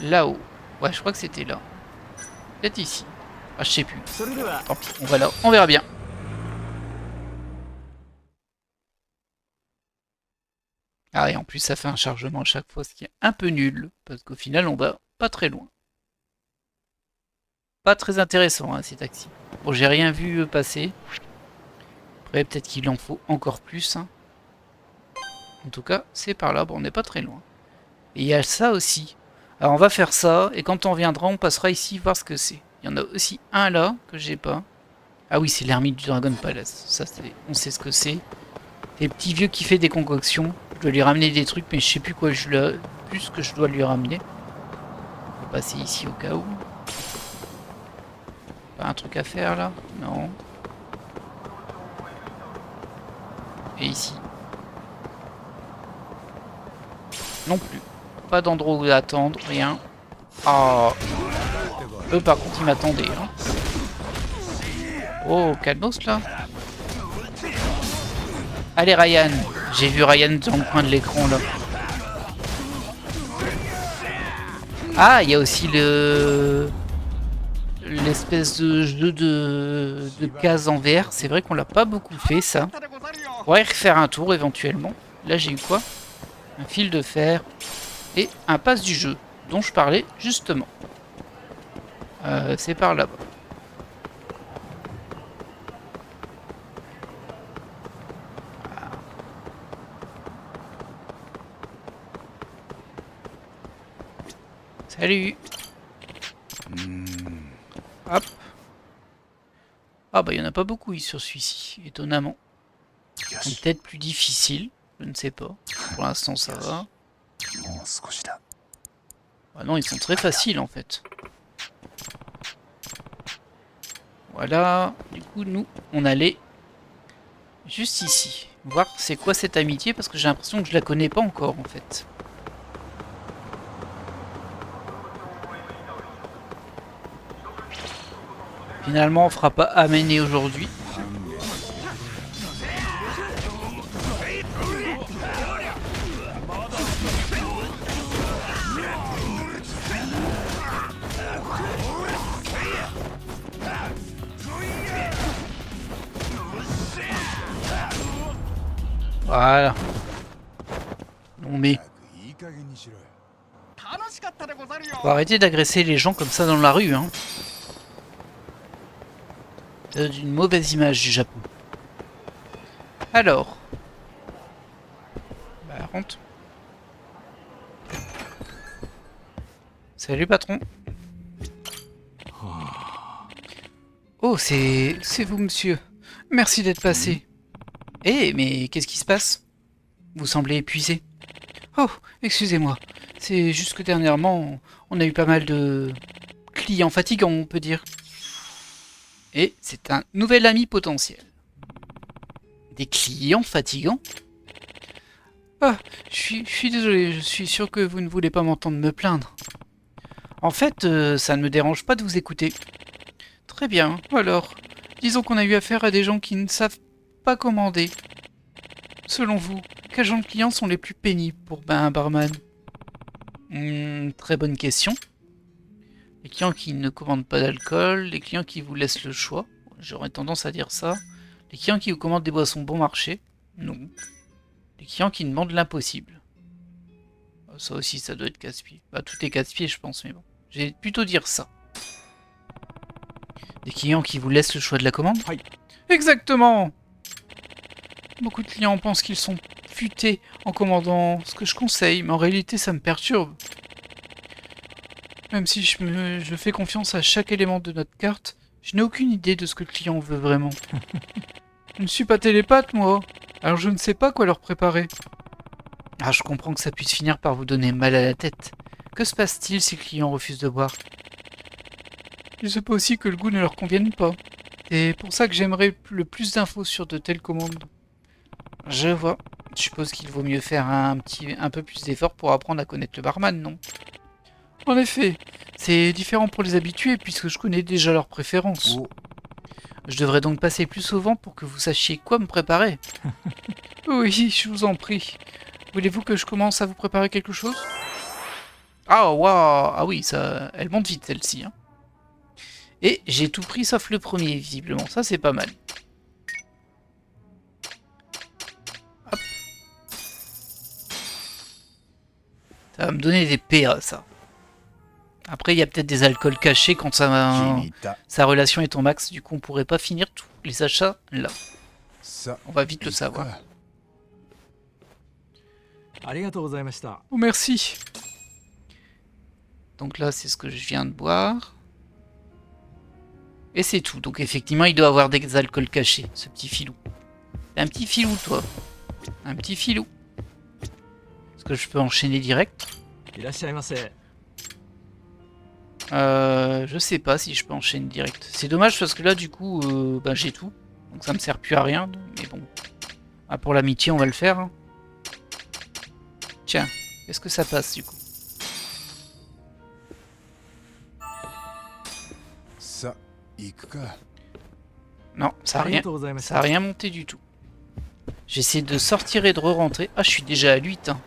là-haut. Ouais, je crois que c'était là. Peut-être ici. Ah, je sais plus. Tant pis, on va là. On verra bien. Ah, et en plus, ça fait un chargement à chaque fois, ce qui est un peu nul. Parce qu'au final, on va pas très loin. Pas très intéressant, hein, ces taxis. Bon, j'ai rien vu passer. Après, peut-être qu'il en faut encore plus. Hein. En tout cas, c'est par là. Bon, on n'est pas très loin. Et il y a ça aussi. Alors, on va faire ça. Et quand on viendra, on passera ici voir ce que c'est. Il y en a aussi un là, que j'ai pas. Ah oui, c'est l'ermite du Dragon Palace. Ça, on sait ce que c'est. C'est le petit vieux qui fait des concoctions. Je dois lui ramener des trucs, mais je sais plus quoi plus que je dois lui ramener. On va passer ici au cas où. Pas un truc à faire là? Non. Et ici? Non plus. Pas d'endroit où attendre, rien. Ah. Eux par contre ils m'attendaient. Hein. Oh, calmos là. Allez Ryan. J'ai vu Ryan dans le coin de l'écran là. Ah, il y a aussi l'espèce de jeu de cases en VR. C'est vrai qu'on l'a pas beaucoup fait ça. On pourrait refaire un tour éventuellement. Là j'ai eu quoi? Un fil de fer et un pass du jeu dont je parlais justement. C'est par là-bas. Salut. Hop. Ah bah il n'y en a pas beaucoup sur celui-ci, étonnamment. Peut-être plus difficile. Je ne sais pas. Pour l'instant, ça va.
もう少しだ。
Ah non, ils sont très faciles en fait. Voilà. Du coup, nous, on allait juste ici. Voir c'est quoi cette amitié parce que j'ai l'impression que je la connais pas encore en fait. Finalement, on fera pas amener aujourd'hui. Voilà. Non mais,
いい加減にしろよ。
faut arrêter d'agresser les gens comme ça dans la rue, hein. Ça donne une mauvaise image du Japon. Alors. Bah, rentre. Salut patron. Oh, c'est vous, monsieur. Merci d'être passé. Eh, mais qu'est-ce qui se passe? Vous semblez épuisé. Oh, excusez-moi. C'est juste que dernièrement, on a eu pas mal de clients fatigants, on peut dire. Et c'est un nouvel ami potentiel. Des clients fatigants? Ah, je suis désolé, je suis sûr que vous ne voulez pas m'entendre me plaindre. En fait, ça ne me dérange pas de vous écouter. Très bien, alors, disons qu'on a eu affaire à des gens qui ne savent pas commander. Selon vous, quels genre de clients sont les plus pénibles pour un barman? Très bonne question. Les clients qui ne commandent pas d'alcool, les clients qui vous laissent le choix, j'aurais tendance à dire ça. Les clients qui vous commandent des boissons bon marché, non. Les clients qui demandent l'impossible. Ça aussi, ça doit être casse-pied. Bah, tout est casse-pied, je pense, mais bon. Je vais plutôt dire ça. Des clients qui vous laissent le choix de la commande?
Oui.
Exactement! Beaucoup de clients pensent qu'ils sont futés en commandant ce que je conseille, mais en réalité, ça me perturbe. Même si je fais confiance à chaque élément de notre carte, je n'ai aucune idée de ce que le client veut vraiment. Je ne suis pas télépathe, moi. Alors je ne sais pas quoi leur préparer. Ah, je comprends que ça puisse finir par vous donner mal à la tête. Que se passe-t-il si le client refuse de boire? Il se peut aussi que le goût ne leur convienne pas. C'est pour ça que j'aimerais le plus d'infos sur de telles commandes. Je vois. Je suppose qu'il vaut mieux faire un peu plus d'efforts pour apprendre à connaître le barman, non? En effet, c'est différent pour les habitués puisque je connais déjà leurs préférences.
Oh.
Je devrais donc passer plus souvent pour que vous sachiez quoi me préparer. Oui, je vous en prie. Voulez-vous que je commence à vous préparer quelque chose? Ah, waouh! Ah oui, ça, elle monte vite celle-ci. Hein. Et j'ai tout pris sauf le premier, visiblement. Ça, c'est pas mal. Hop. Ça va me donner des PA, ça. Après, il y a peut-être des alcools cachés quand sa relation est au max. Du coup, on pourrait pas finir tous les achats là. On va vite le savoir. Oh, merci. Donc là, c'est ce que je viens de boire. Et c'est tout. Donc effectivement, il doit avoir des alcools cachés, ce petit filou. T'es un petit filou, toi. Un petit filou. Est-ce que je peux enchaîner direct? Je sais pas si je peux enchaîner direct. C'est dommage parce que là, du coup, bah, j'ai tout. Donc ça me sert plus à rien. Mais bon. Ah, pour l'amitié, on va le faire. Hein. Tiens, est-ce que ça passe, du coup? Non, ça a rien monté du tout. J'essaie de sortir et de re-rentrer. Ah, je suis déjà à 8. Hein.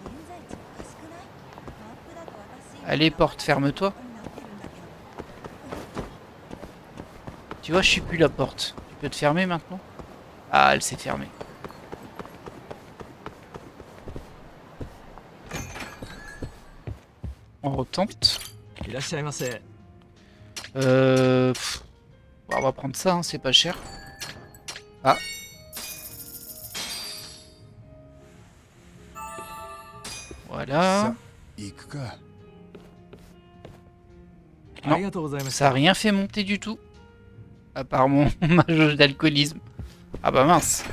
Allez, porte, ferme-toi. Tu vois, je suis plus la porte. Tu peux te fermer maintenant? Ah, elle s'est fermée. On retente. On va prendre ça, hein, c'est pas cher. Ah. Voilà. Non, ça a rien fait monter du tout. À part ma jauge d'alcoolisme. Ah bah mince.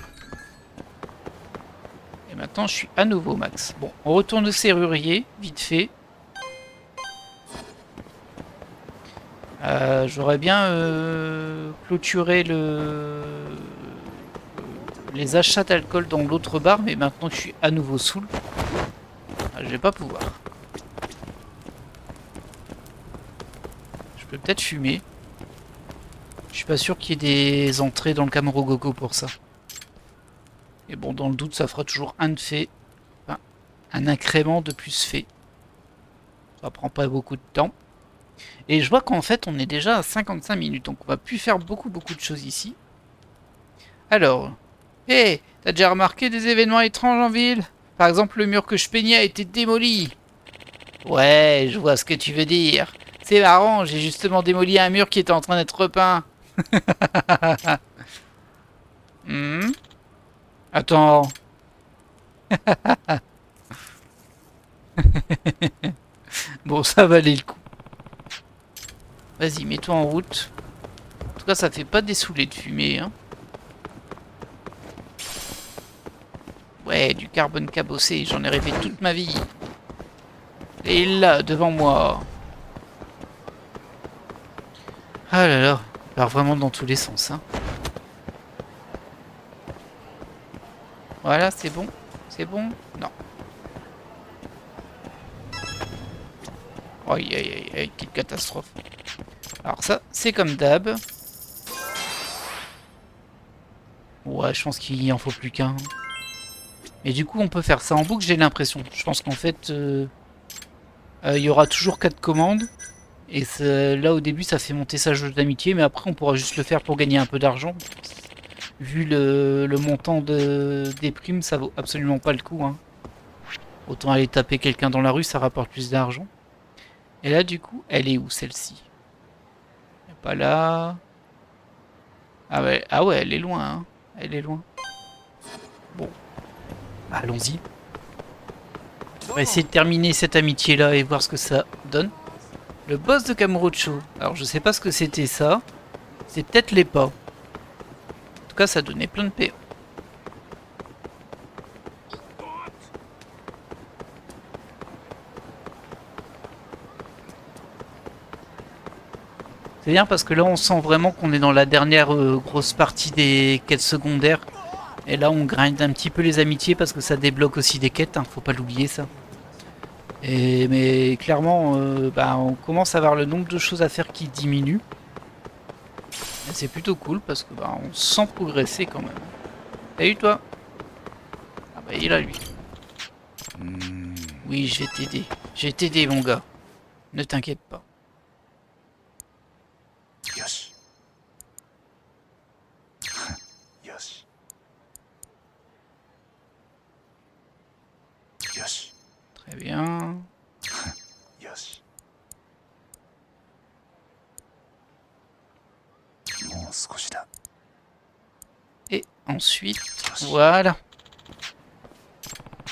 Et maintenant maintenant je suis à nouveau max. Bon, on retourne au serrurier, vite fait. J'aurais bien clôturé les achats d'alcool dans l'autre bar, mais maintenant que je suis à nouveau saoul, je vais pas pouvoir. Je peux peut-être fumer. Je suis pas sûr qu'il y ait des entrées dans le Camerogogo pour ça. Et bon, dans le doute, ça fera toujours un de fait. Enfin, un incrément de plus fait. Ça prend pas beaucoup de temps. Et je vois qu'en fait, on est déjà à 55 minutes. Donc on va plus faire beaucoup de choses ici. Alors. Hé, t'as déjà remarqué des événements étranges en ville? Par exemple, le mur que je peignais a été démoli. Ouais, je vois ce que tu veux dire. C'est marrant, j'ai justement démoli un mur qui était en train d'être repeint. Hmm. Attends. Bon, ça valait le coup. Vas-y, mets-toi en route. En tout cas, ça fait pas dessoulé de fumée, hein. Ouais, du carbone cabossé, j'en ai rêvé toute ma vie. Et là, devant moi. Ah là là, alors vraiment dans tous les sens, hein. Voilà, c'est bon. C'est bon? Non. Aïe aïe aïe aïe, quelle catastrophe. Alors ça, c'est comme d'hab. Ouais, je pense qu'il en faut plus qu'un. Et du coup, on peut faire ça en boucle, j'ai l'impression. Je pense qu'en fait, il y aura toujours 4 commandes. Et là, au début, ça fait monter sa jauge d'amitié. Mais après, on pourra juste le faire pour gagner un peu d'argent. Vu le montant des primes, ça vaut absolument pas le coup, hein. Autant aller taper quelqu'un dans la rue, ça rapporte plus d'argent. Et là, du coup, elle est où, celle-ci? Pas là. Ah ouais, elle est loin, hein. Elle est loin. Bon, bah, allons-y. On va essayer de terminer cette amitié-là et voir ce que ça donne. Le boss de Kamurocho. Alors, je sais pas ce que c'était ça. C'est peut-être les pas. En tout cas, ça donnait plein de PO. C'est bien parce que là, on sent vraiment qu'on est dans la dernière grosse partie des quêtes secondaires. Et là, on grind un petit peu les amitiés parce que ça débloque aussi des quêtes, hein, faut pas l'oublier ça. Mais clairement, bah, on commence à avoir le nombre de choses à faire qui diminue. Et c'est plutôt cool parce que bah, on sent progresser quand même. Salut toi. Ah bah il est là lui. Oui, je vais t'aider. Je vais t'aider mon gars. Ne t'inquiète pas.
Yoshi. Yoshi. Yoshi.
Très bien.
Yoshi.
Et ensuite, voilà.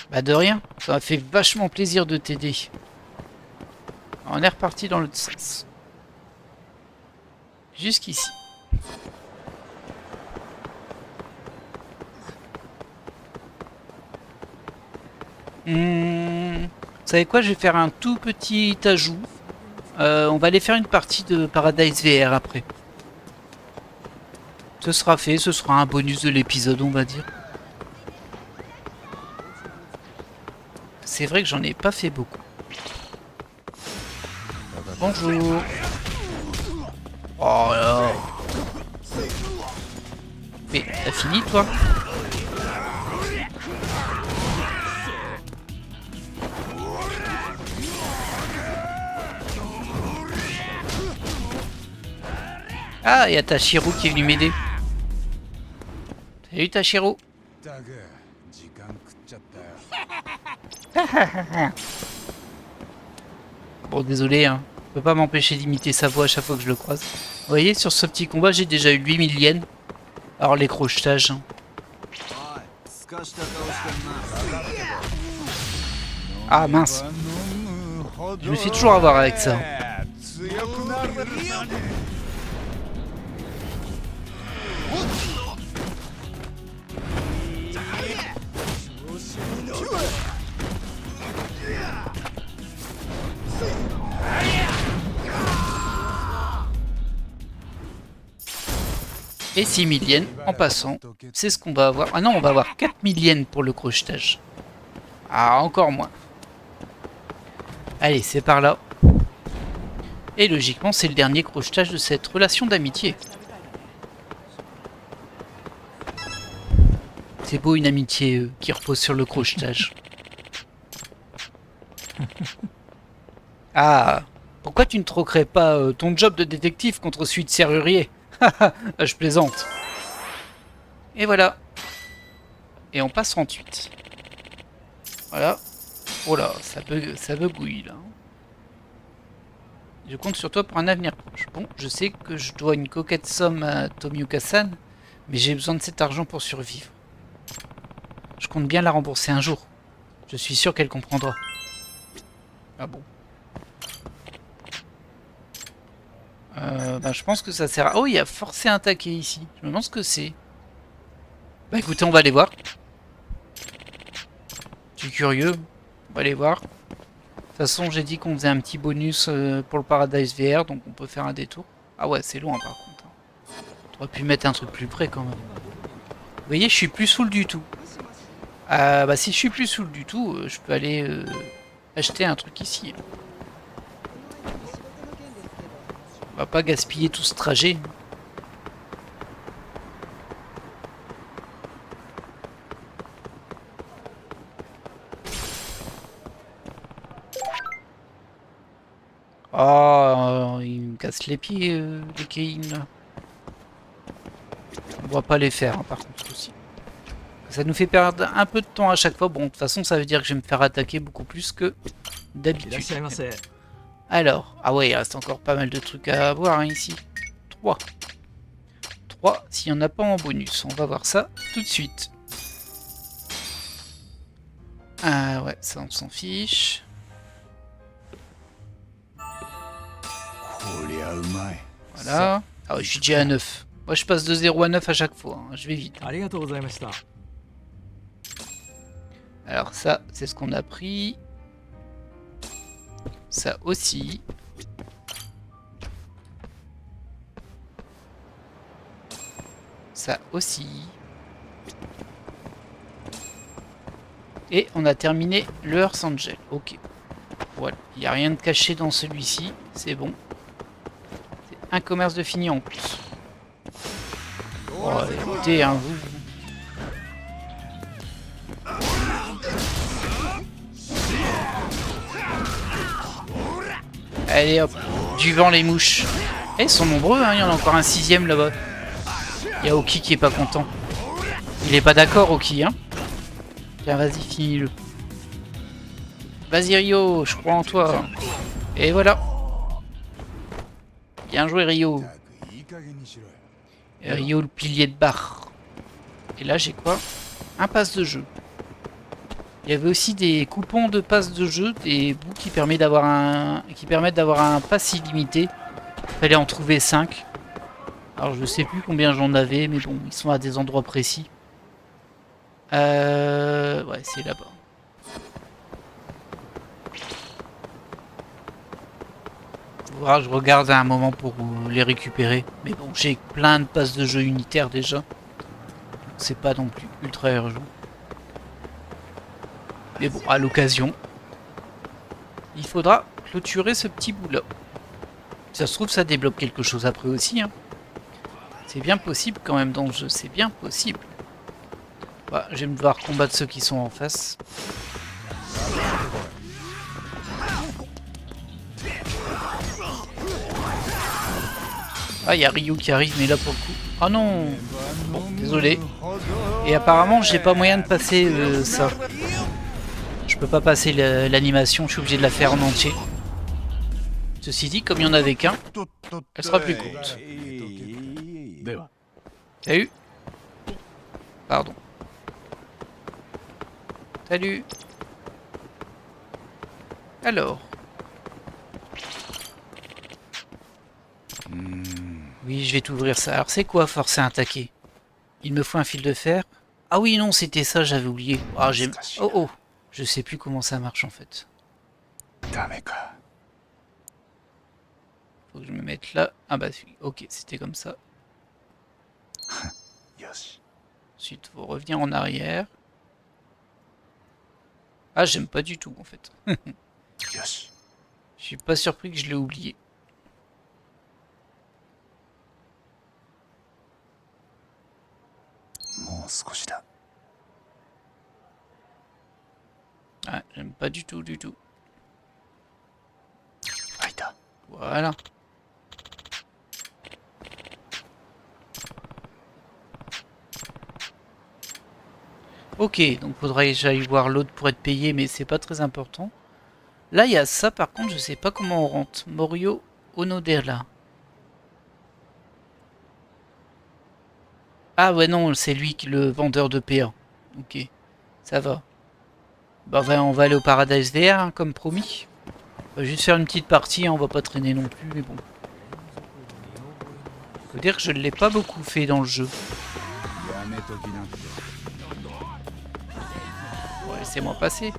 Bah de rien. Ça m'a fait vachement plaisir de t'aider. On est reparti dans l'autre sens. Jusqu'ici. Vous savez quoi, je vais faire un tout petit ajout. On va aller faire une partie de Paradise VR après. Ce sera fait, ce sera un bonus de l'épisode, on va dire. C'est vrai que j'en ai pas fait beaucoup. Bonjour. Oh là. Mais t'as fini toi? Ah, il y a Tashiro qui est venu m'aider. Salut Tashiro. Bon, désolé, hein. Je peux pas m'empêcher d'imiter sa voix à chaque fois que je le croise. Vous voyez, sur ce petit combat, j'ai déjà eu 8000 yens. Alors, les crochetages. Hein. Ah, mince. Je me fais toujours avoir avec ça. Et 6000 yens en passant. C'est ce qu'on va avoir. Ah non, on va avoir 4000 yens pour le crochetage. Ah, encore moins. Allez, c'est par là. Et logiquement, c'est le dernier crochetage de cette relation d'amitié. C'est beau une amitié qui repose sur le crochetage. Ah, pourquoi tu ne troquerais pas ton job de détective contre celui de serrurier? Je plaisante. Et voilà. Et on passe 38. Voilà. Oh là, ça bugouille là. Je compte sur toi pour un avenir proche. Bon, je sais que je dois une coquette somme à Tomioka-san, mais j'ai besoin de cet argent pour survivre. Je compte bien la rembourser un jour. Je suis sûr qu'elle comprendra. Ah bon. Bah, je pense que ça sert à... Oh, il y a forcé un taquet ici. Je me demande ce que c'est. Bah écoutez, on va aller voir. Je suis curieux. On va aller voir. De toute façon, j'ai dit qu'on faisait un petit bonus pour le Paradise VR, donc on peut faire un détour. Ah ouais, c'est loin par contre. On aurait pu mettre un truc plus près quand même. Vous voyez, je suis plus saoul du tout. Bah si je suis plus saoul du tout, je peux aller acheter un truc ici. On va pas gaspiller tout ce trajet. Oh, il me casse les pieds, les Keïn là. On va pas les faire, hein, par contre aussi. Ça nous fait perdre un peu de temps à chaque fois. Bon, de toute façon, ça veut dire que je vais me faire attaquer beaucoup plus que d'habitude. Alors, ah ouais, il reste encore pas mal de trucs à voir hein, ici. 3. 3, s'il n'y en a pas en bonus. On va voir ça tout de suite. Ah ouais, ça on s'en fiche. Voilà. Ah ouais, je suis déjà à 9. Moi je passe de 0 à 9 à chaque fois. Hein. Je vais vite. Alors ça, c'est ce qu'on a pris. Ça aussi. Ça aussi. Et on a terminé le Earth Angel. Ok. Voilà. Il n'y a rien de caché dans celui-ci. C'est bon. C'est un commerce de fini en plus. Oh, écoutez, hein, vous. Allez hop. Du vent les mouches. Eh, ils sont nombreux, hein. Il y en a encore un 6ème là-bas. Il y a Oki qui est pas content. Il est pas d'accord, Oki, hein. Tiens, vas-y, finis-le. Vas-y, Rio, je crois en toi. Et voilà. Bien joué, Rio. Rio, le pilier de barre. Et là, j'ai quoi? Un pass de jeu. Il y avait aussi des coupons de pass de jeu, des bouts qui permettent d'avoir un pass illimité. Il fallait en trouver 5. Alors, je sais plus combien j'en avais, mais bon, ils sont à des endroits précis. Ouais, c'est là-bas. Je regarde à un moment pour les récupérer. Mais bon, j'ai plein de passes de jeu unitaires déjà. C'est pas non plus ultra urgent. Mais bon, à l'occasion, il faudra clôturer ce petit bout là. Si ça se trouve, ça débloque quelque chose après aussi. Hein. C'est bien possible quand même dans le jeu, c'est bien possible. Bah, je vais me devoir combattre ceux qui sont en face. Ah, il y a Ryu qui arrive, mais là pour le coup... Oh non. Bon, désolé. Et apparemment, j'ai pas moyen de passer ça. Je peux pas passer l'animation, je suis obligé de la faire en entier. Ceci dit, comme il n'y en avait qu'un, elle sera plus courte. Salut. Pardon. Salut. Alors. Oui, je vais t'ouvrir ça. Alors c'est quoi forcer un taquet? Il me faut un fil de fer. Ah oui, non, c'était ça, j'avais oublié. Ah, j'ai... Oh oh. Je sais plus comment ça marche en fait. Faut que je me mette là. Ah bah ok, c'était comme ça.
よし
Ensuite, faut revenir en arrière. Ah, j'aime pas du tout, en fait.
よし
Je suis pas surpris que je l'ai oublié.
もう少しだ
Ah, j'aime pas du tout, du tout.
開いた
Voilà. Ok, donc faudrait que j'aille voir l'autre pour être payé, mais c'est pas très important. Là, il y a ça, par contre, je sais pas comment on rentre. Morio Onodera. Ah ouais, non, c'est lui qui le vendeur de PA. Ok, ça va. Bah, on va aller au Paradise VR, hein, comme promis. On va juste faire une petite partie, hein, on va pas traîner non plus, mais bon. Faut dire que je ne l'ai pas beaucoup fait dans le jeu. Bon, laissez-moi passer.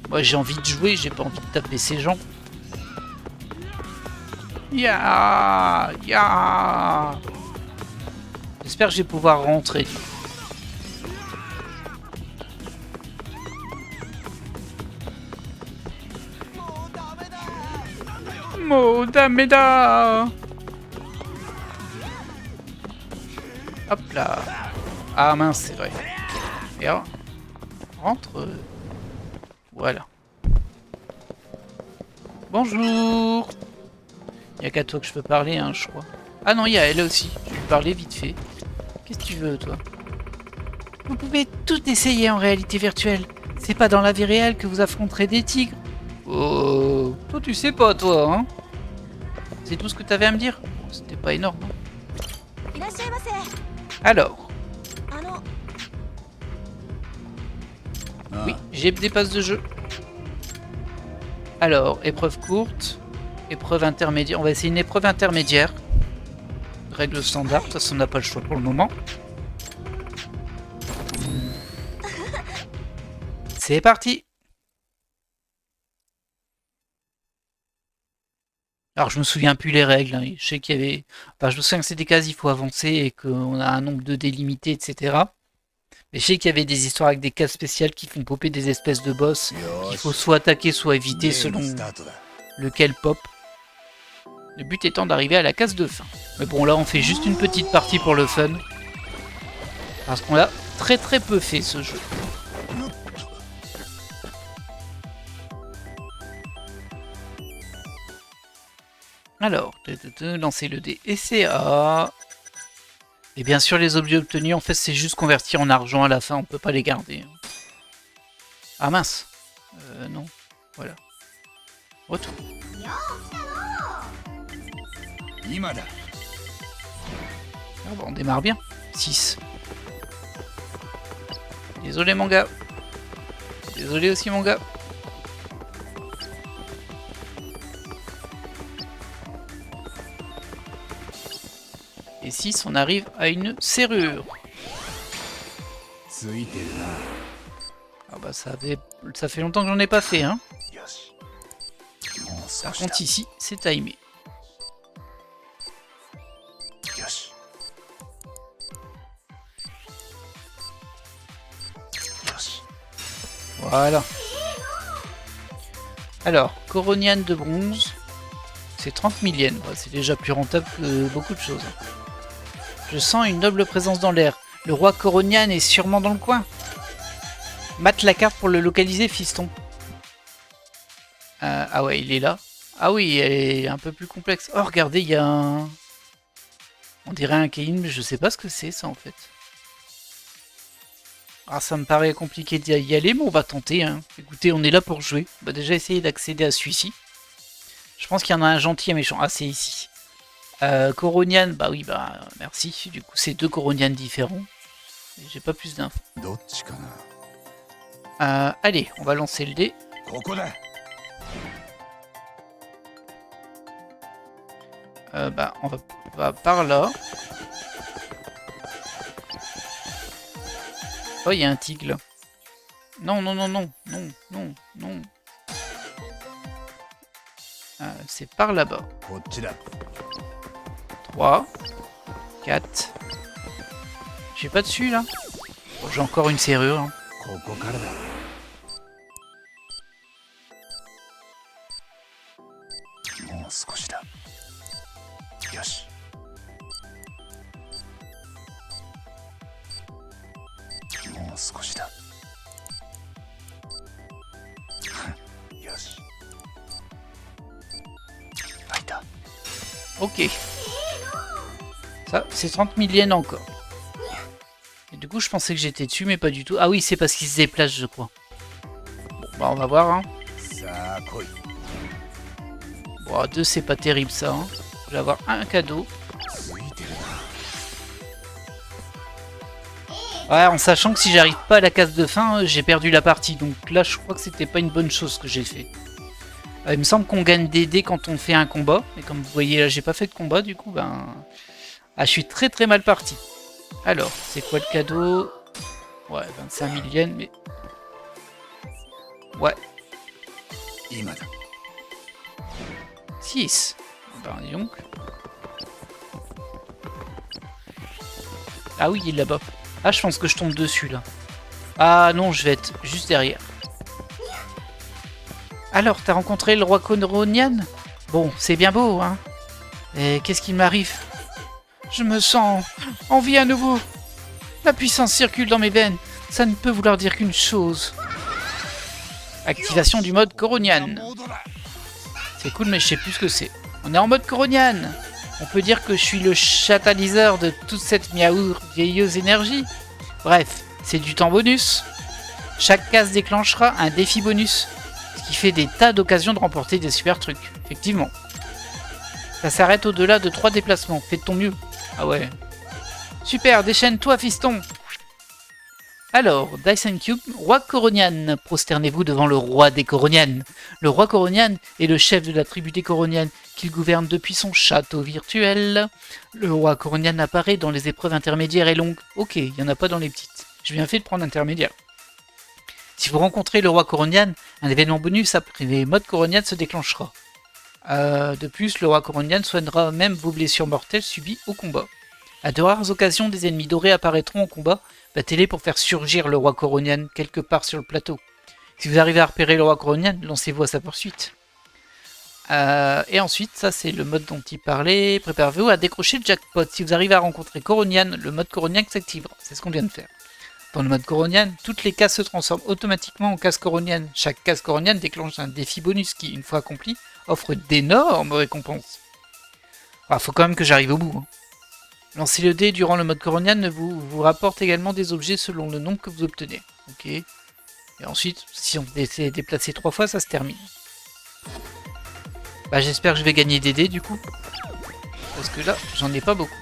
Moi j'ai envie de jouer, j'ai pas envie de taper ces gens. Ya, ya. J'espère que je vais pouvoir rentrer. Modameda. Hop là. Ah mince, c'est vrai. Et alors, rentre. Voilà. Bonjour. Il n'y a qu'à toi que je peux parler, hein, je crois. Ah non, il y a elle aussi. Je vais lui parler vite fait. Qu'est-ce que tu veux, toi? Vous pouvez tout essayer en réalité virtuelle. C'est pas dans la vie réelle que vous affronterez des tigres. Oh, toi tu sais pas, toi, hein? C'est tout ce que t'avais à me dire? Bon, c'était pas énorme, hein? Alors, oui, j'ai des passes de jeu. Alors, épreuve courte, épreuve intermédiaire. On va essayer une épreuve intermédiaire. Règle standard, de toute façon on n'a pas le choix pour le moment. C'est parti! Alors je me souviens plus les règles, hein. Je sais qu'il y avait... Enfin, je me souviens que c'est des cases, il faut avancer et qu'on a un nombre de délimité, etc. Mais je sais qu'il y avait des histoires avec des cases spéciales qui font popper des espèces de boss qu'il faut soit attaquer, soit éviter selon lequel pop. Le but étant d'arriver à la case de fin. Mais bon, là on fait juste une petite partie pour le fun. Parce qu'on l'a très très peu fait ce jeu. Alors, lancer le dé et CA. Et bien sûr, les objets obtenus, en fait, c'est juste convertir en argent à la fin, on peut pas les garder. Ah mince. Non. Voilà. Retour. Ah bon, on démarre bien. 6. Désolé mon gars. Désolé aussi mon gars. Et 6, on arrive à une serrure. Ah bah ça fait longtemps que j'en ai pas fait, hein. Par contre ici, c'est timé. Voilà. Alors, Coroniane de bronze, c'est 30 000 yens. Ouais, c'est déjà plus rentable que beaucoup de choses. Je sens une noble présence dans l'air. Le roi Coroniane est sûrement dans le coin. Mate la carte pour le localiser, fiston. Ah ouais, il est là. Ah oui, elle est un peu plus complexe. Oh, regardez, il y a un... On dirait un Kein, mais je sais pas ce que c'est, ça, en fait. Ah, ça me paraît compliqué d'y aller, mais on va tenter, hein. Écoutez, on est là pour jouer. On va déjà essayer d'accéder à celui-ci. Je pense qu'il y en a un gentil et un méchant. Ah, c'est ici. Coroniane, bah oui, bah merci. Du coup, c'est 2 Coronianes différents. J'ai pas plus d'infos. Allez, on va lancer le dé. Bah, on va par là. Oh, il y a un tigre là. Non, non, non, non, non, non, non. C'est par là-bas. 3, 4, J'ai pas dessus là. Bon, j'ai encore une serrure. Hein.
ここからだ。もう少しだ。よし。もう少しだ。よし。開いた。
Ok. Ça, c'est 30 000 yens encore. Et du coup, je pensais que j'étais dessus, mais pas du tout. Ah oui, c'est parce qu'il se déplace, je crois. Bon, bah on va voir. Hein.
さあ来い。
Bon, 2, c'est pas terrible ça. Hein. Je vais avoir un cadeau.
ついてるな。
Ouais, en sachant que si j'arrive pas à la case de fin, j'ai perdu la partie. Donc là, je crois que c'était pas une bonne chose que j'ai fait. Il me semble qu'on gagne des dés quand on fait un combat. Et comme vous voyez là, j'ai pas fait de combat, du coup, ben... Ah, je suis très très mal parti. Alors, c'est quoi le cadeau? Ouais, 25 000 yens, mais... Ouais.
今だ。
6. Ben, dis donc. Ah oui, il est là-bas. Ah, je pense que je tombe dessus, là. Ah non, je vais être juste derrière. Alors, t'as rencontré le roi Coronian? Bon, c'est bien beau, hein. Et qu'est-ce qui m'arrive? Je me sens en vie à nouveau. La puissance circule dans mes veines. Ça ne peut vouloir dire qu'une chose. Activation du mode Coronian. C'est cool, mais je sais plus ce que c'est. On est en mode Coronian. On peut dire que je suis le catalyseur de toute cette merveilleuse énergie. Bref, c'est du temps bonus. Chaque case déclenchera un défi bonus, ce qui fait des tas d'occasions de remporter des super trucs. Effectivement. Ça s'arrête au-delà de 3 déplacements. Fais de ton mieux. Ah ouais. Super, déchaîne-toi, fiston. Alors, Dyson Cube, roi Coronian. Prosternez-vous devant le roi des Coronian. Le roi Coronian est le chef de la tribu des Coronian qu'il gouverne depuis son château virtuel. Le roi Coronian apparaît dans les épreuves intermédiaires et longues. Ok, il n'y en a pas dans les petites. J'ai bien fait de prendre intermédiaire. Si vous rencontrez le roi Coronian, un événement bonus après mode Coronian se déclenchera. De plus, le roi Coronian soignera même vos blessures mortelles subies au combat. À de rares occasions, des ennemis dorés apparaîtront au combat. Battez-les pour faire surgir le roi Coronian quelque part sur le plateau. Si vous arrivez à repérer le roi Coronian, lancez-vous à sa poursuite. Et ensuite, ça c'est le mode dont il parlait. Préparez-vous à décrocher le jackpot. Si vous arrivez à rencontrer Coronian, le mode Coronian s'activera. C'est ce qu'on vient de faire. Dans le mode Coronian, toutes les cases se transforment automatiquement en cases Coronian. Chaque case Coronian déclenche un défi bonus qui, une fois accompli, offre d'énormes récompenses. Ah, faut quand même que j'arrive au bout. Hein. Lancer le dé durant le mode Coronian vous rapporte également des objets selon le nombre que vous obtenez. Ok. Et ensuite, si on essaie de déplacer 3 fois, ça se termine. Bah j'espère que je vais gagner des dés du coup. Parce que là, j'en ai pas beaucoup.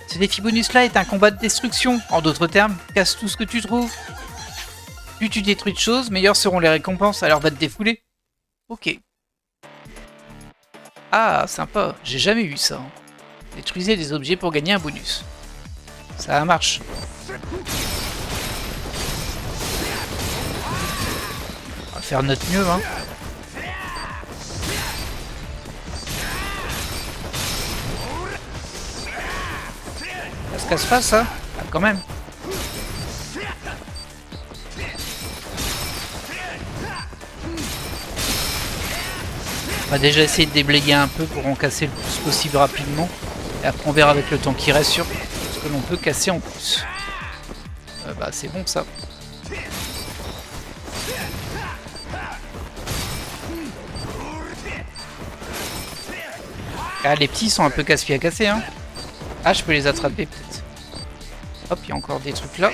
Ce défi bonus là est un combat de destruction. En d'autres termes, casse tout ce que tu trouves. Plus tu détruis de choses, meilleures seront les récompenses, alors va te défouler. Ok. Ah, sympa, j'ai jamais eu ça. Hein. Détruisez des objets pour gagner un bonus. Ça marche. On va faire notre mieux, hein. Ça se casse pas, ça? Ah, quand même. On va déjà essayer de déblayer un peu pour en casser le plus possible rapidement. Et après on verra avec le temps qui reste sur ce que l'on peut casser en plus. Bah c'est bon ça. Ah les petits sont un peu casse-pieds à casser hein. Ah je peux les attraper peut-être. Hop il y a encore des trucs là.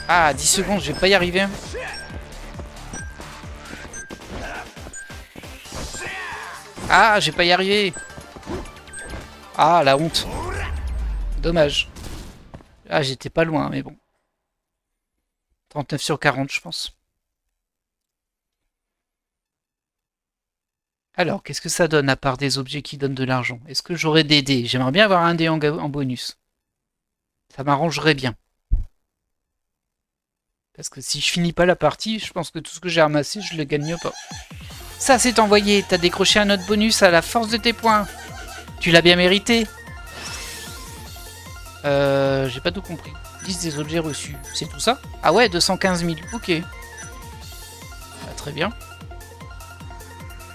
Ah 10 secondes je vais pas y arriver. Hein. Ah, j'ai pas y arrivé. Ah, la honte. Dommage. Ah, j'étais pas loin, mais bon. 39 sur 40, je pense. Alors, qu'est-ce que ça donne à part des objets qui donnent de l'argent? Est-ce que j'aurais des dés? J'aimerais bien avoir un dé en bonus. Ça m'arrangerait bien. Parce que si je finis pas la partie, je pense que tout ce que j'ai ramassé, je le gagne pas. Ça c'est envoyé, t'as décroché un autre bonus à la force de tes points. Tu l'as bien mérité. J'ai pas tout compris. 10 des objets reçus. C'est tout ça? Ah ouais, 215 000. Ok. Bah, très bien.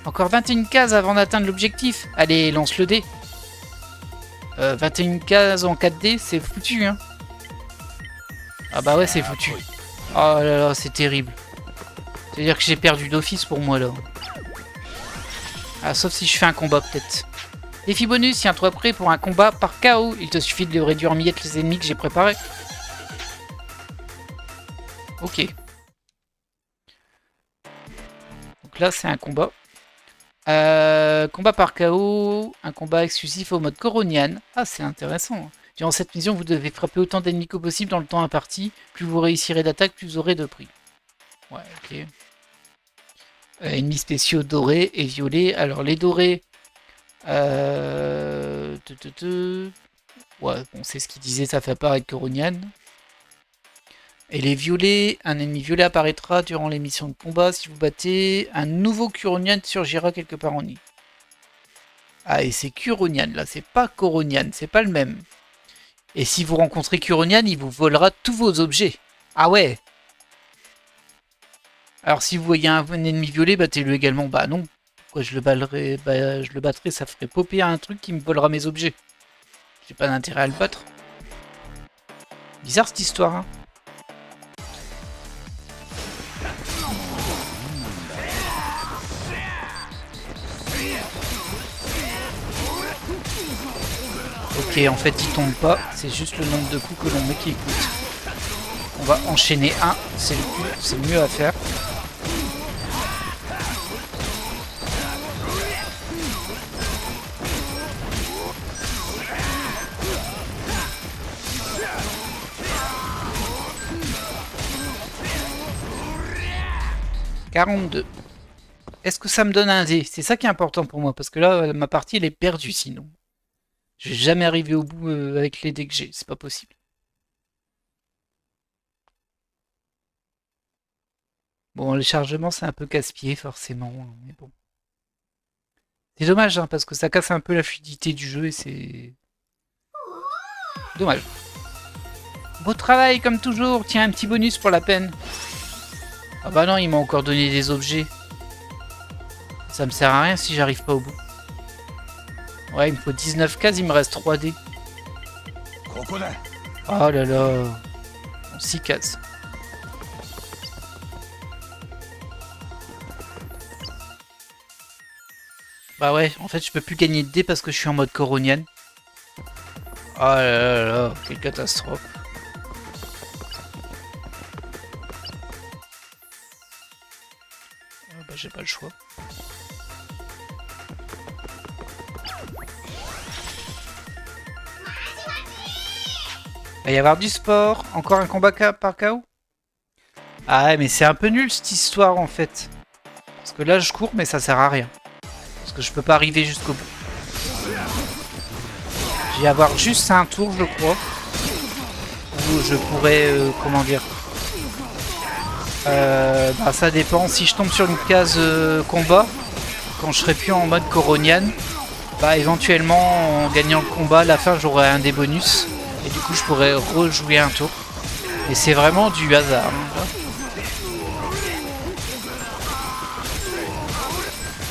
Encore 21 cases avant d'atteindre l'objectif. Allez, lance le dé. 21 cases en 4D, c'est foutu, hein. Ah bah ouais, c'est foutu. Oh là là, c'est terrible. C'est-à-dire que j'ai perdu d'office pour moi, là. Ah, sauf si je fais un combat, peut-être. Défi bonus, tiens-toi prêt pour un combat par KO. Il te suffit de réduire en miettes les ennemis que j'ai préparés. Ok. Donc là, c'est un combat. Combat par KO. Un combat exclusif au mode Coronian. Ah, c'est intéressant. Durant cette mission, vous devez frapper autant d'ennemis que possible dans le temps imparti. Plus vous réussirez d'attaque, plus vous aurez de prix. Ouais, ok. Ennemis spéciaux dorés et violets. Alors, les dorés... Ouais, bon, c'est ce qu'il disait, ça fait apparaître Coronian. Et les violets, un ennemi violet apparaîtra durant les missions de combat. Si vous battez, un nouveau Coronian surgira quelque part en nid. Ah, et c'est Coronian, là, c'est pas Coronian, c'est pas le même. Et si vous rencontrez Coronian, il vous volera tous vos objets. Ah ouais. Alors si vous voyez un ennemi violet, battez-le également. Bah non. Pourquoi je le battrais, je le battrai, ça ferait popper un truc qui me volera mes objets. J'ai pas d'intérêt à le battre. Bizarre cette histoire, hein. Ok, en fait il tombe pas, c'est juste le nombre de coups que l'on met qui écoute. On va enchaîner un, c'est le mieux à faire. « 42. Est-ce que ça me donne un dé? C'est ça qui est important pour moi, parce que là, ma partie, elle est perdue sinon. Je vais jamais arriver au bout avec les dés que j'ai, c'est pas possible. Bon, le chargement, c'est un peu casse-pied, forcément, mais bon. C'est dommage, hein, parce que ça casse un peu la fluidité du jeu et c'est... Dommage. Beau travail, comme toujours. Tiens, un petit bonus pour la peine. Ah bah non, il m'a encore donné des objets. Ça me sert à rien si j'arrive pas au bout. Ouais, il me faut 19 cases, il me reste 3 dés. Oh là là. 6 cases. Bah ouais, en fait, je peux plus gagner de dés parce que je suis en mode Coronian. Oh là là là, quelle catastrophe. Bah j'ai pas le choix. Il va y avoir du sport. Encore un combat par KO. Ah ouais, mais c'est un peu nul cette histoire en fait. Parce que là je cours mais ça sert à rien. Parce que je peux pas arriver jusqu'au bout. Je vais avoir juste un tour je crois. Où je pourrais, comment dire... bah ça dépend. Si je tombe sur une case combat, quand je serai plus en mode Coronian, bah éventuellement en gagnant le combat, à la fin j'aurai un des bonus. Et du coup je pourrais rejouer un tour. Et c'est vraiment du hasard. Hein.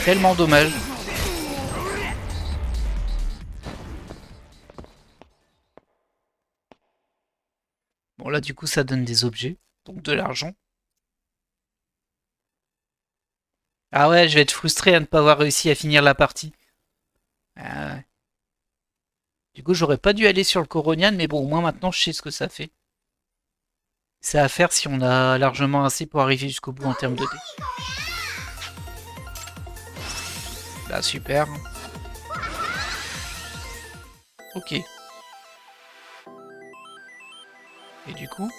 Tellement dommage. Bon là du coup ça donne des objets, donc de l'argent. Ah ouais, je vais être frustré à ne pas avoir réussi à finir la partie. Ah ouais. Du coup j'aurais pas dû aller sur le Coronian, mais bon au moins maintenant je sais ce que ça fait. C'est à faire si on a largement assez pour arriver jusqu'au bout en termes de dés. Là super. Ok. Et du coup,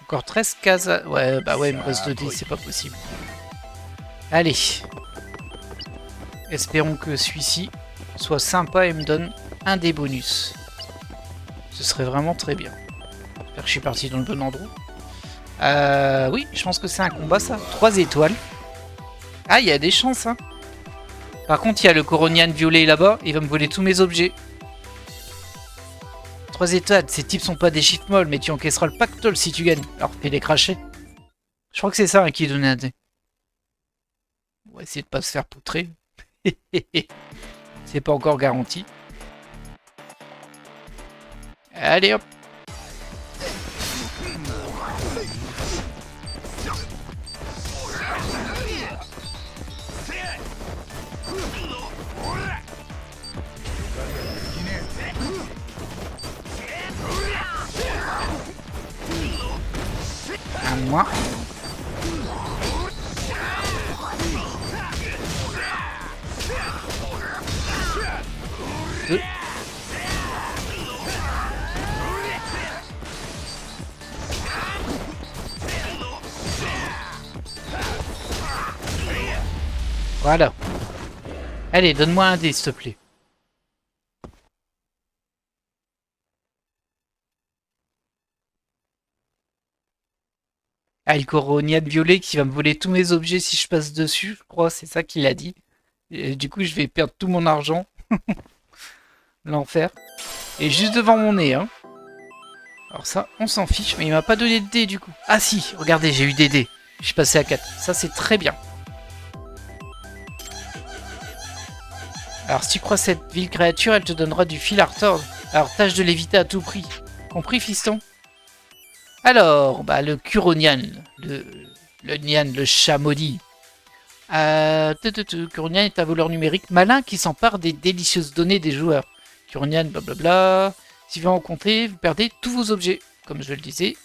encore 13 cases. Ouais, bah ouais, il me reste 2 dés, c'est pas possible. Allez. Espérons que celui-ci soit sympa et me donne un des bonus. Ce serait vraiment très bien. J'espère que je suis parti dans le bon endroit. Oui, je pense que c'est un combat ça. 3 étoiles. Ah, il y a des chances, hein. Par contre, il y a le Coronian violet là-bas. Il va me voler tous mes objets. 3 étoiles. Ces types sont pas des chiffres molles, mais tu encaisseras le pactole si tu gagnes. Alors fais les cracher. Je crois que c'est ça hein, qui donnait un dé. On va essayer de pas se faire poutrer. C'est pas encore garanti. Allez hop. À moi. Deux. Voilà. Allez, donne-moi un dé, s'il te plaît. Ah, le Coronian violet qui va me voler tous mes objets si je passe dessus, je crois, c'est ça qu'il a dit. Et du coup, je vais perdre tout mon argent. L'enfer. Et juste devant mon nez, hein. Alors ça, on s'en fiche, mais il m'a pas donné de dés du coup. Ah si, regardez, j'ai eu des dés. Je suis passé à 4. Ça, c'est très bien. Alors, si tu crois cette vile créature, elle te donnera du fil à retordre. Alors, tâche de l'éviter à tout prix. Compris, fiston? Alors, bah, le Curonian, le Nian, le chat maudit. Curonian est un voleur numérique malin qui s'empare des délicieuses données des joueurs. Curonian, blablabla. Si vous rencontrez, vous perdez tous vos objets, comme je le disais.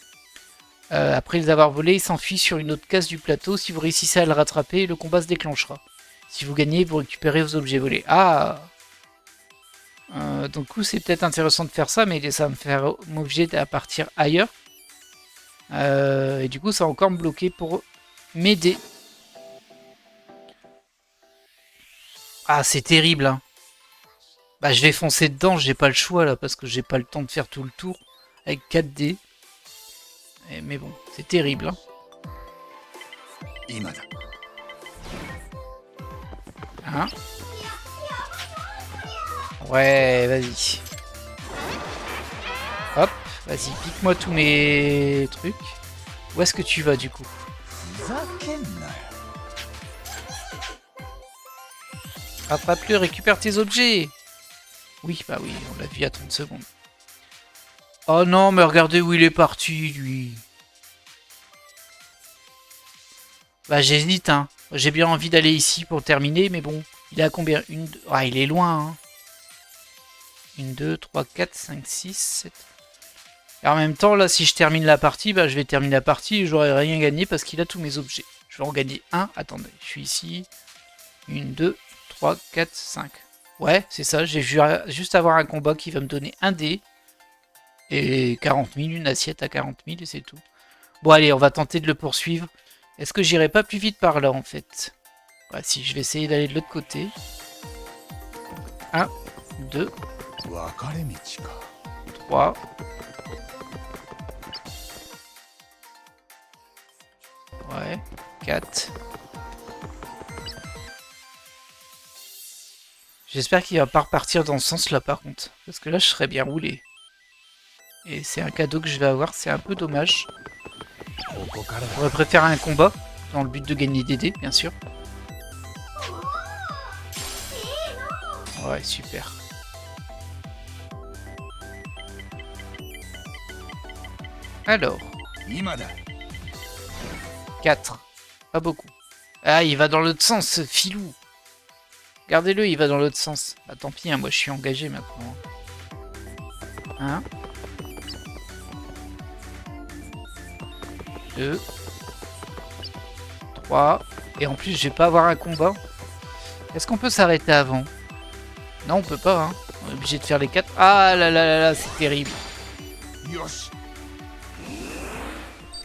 Après les avoir volés, il s'enfuit sur une autre case du plateau. Si vous réussissez à le rattraper, le combat se déclenchera. Si vous gagnez, vous récupérez vos objets volés. Ah donc c'est peut-être intéressant de faire ça, mais ça va me faire m'obliger à partir ailleurs. Et du coup, ça va encore me bloquer pour m'aider. Ah, c'est terrible, hein. Bah, je vais foncer dedans, j'ai pas le choix là, parce que j'ai pas le temps de faire tout le tour avec 4 dés. Mais bon, c'est terrible, hein. Hein? Ouais, vas-y. Hop, vas-y, pique-moi tous mes trucs. Où est-ce que tu vas du coup? Attrape-le, récupère tes objets. Oui, bah oui, on l'a vu il y a 30 secondes. Oh non, mais regardez où il est parti, lui. Bah j'hésite, hein. J'ai bien envie d'aller ici pour terminer, mais bon. Il est à combien? Une, deux... Ah, il est loin, hein. 1, 2, 3, 4, 5, 6, 7... Et en même temps, là, si je termine la partie, bah je vais terminer la partie et j'aurai rien gagné parce qu'il a tous mes objets. Je vais en gagner un. Attendez, je suis ici. 1, 2, 3, 4, 5. Ouais, c'est ça. J'ai juste avoir un combat qui va me donner un dé. Et 40 000, une assiette à 40 000 et c'est tout. Bon, allez, on va tenter de le poursuivre. Est-ce que j'irai pas plus vite par là, en fait? Ouais, si, je vais essayer d'aller de l'autre côté. 1, 2, 3. Ouais, 4. J'espère qu'il va pas repartir dans ce sens-là, par contre. Parce que là, je serais bien roulé. Et c'est un cadeau que je vais avoir, c'est un peu dommage. J'aurais préféré un combat, dans le but de gagner des dés, bien sûr. Ouais, super. Alors. 4. Pas beaucoup. Ah, il va dans l'autre sens, ce filou. Regardez-le, il va dans l'autre sens. Bah tant pis, hein, moi je suis engagé maintenant. 1. 2. 3. Et en plus, je vais pas avoir un combat. Est-ce qu'on peut s'arrêter avant? Non, on peut pas, hein. On est obligé de faire les 4. Ah là là là là, c'est terrible.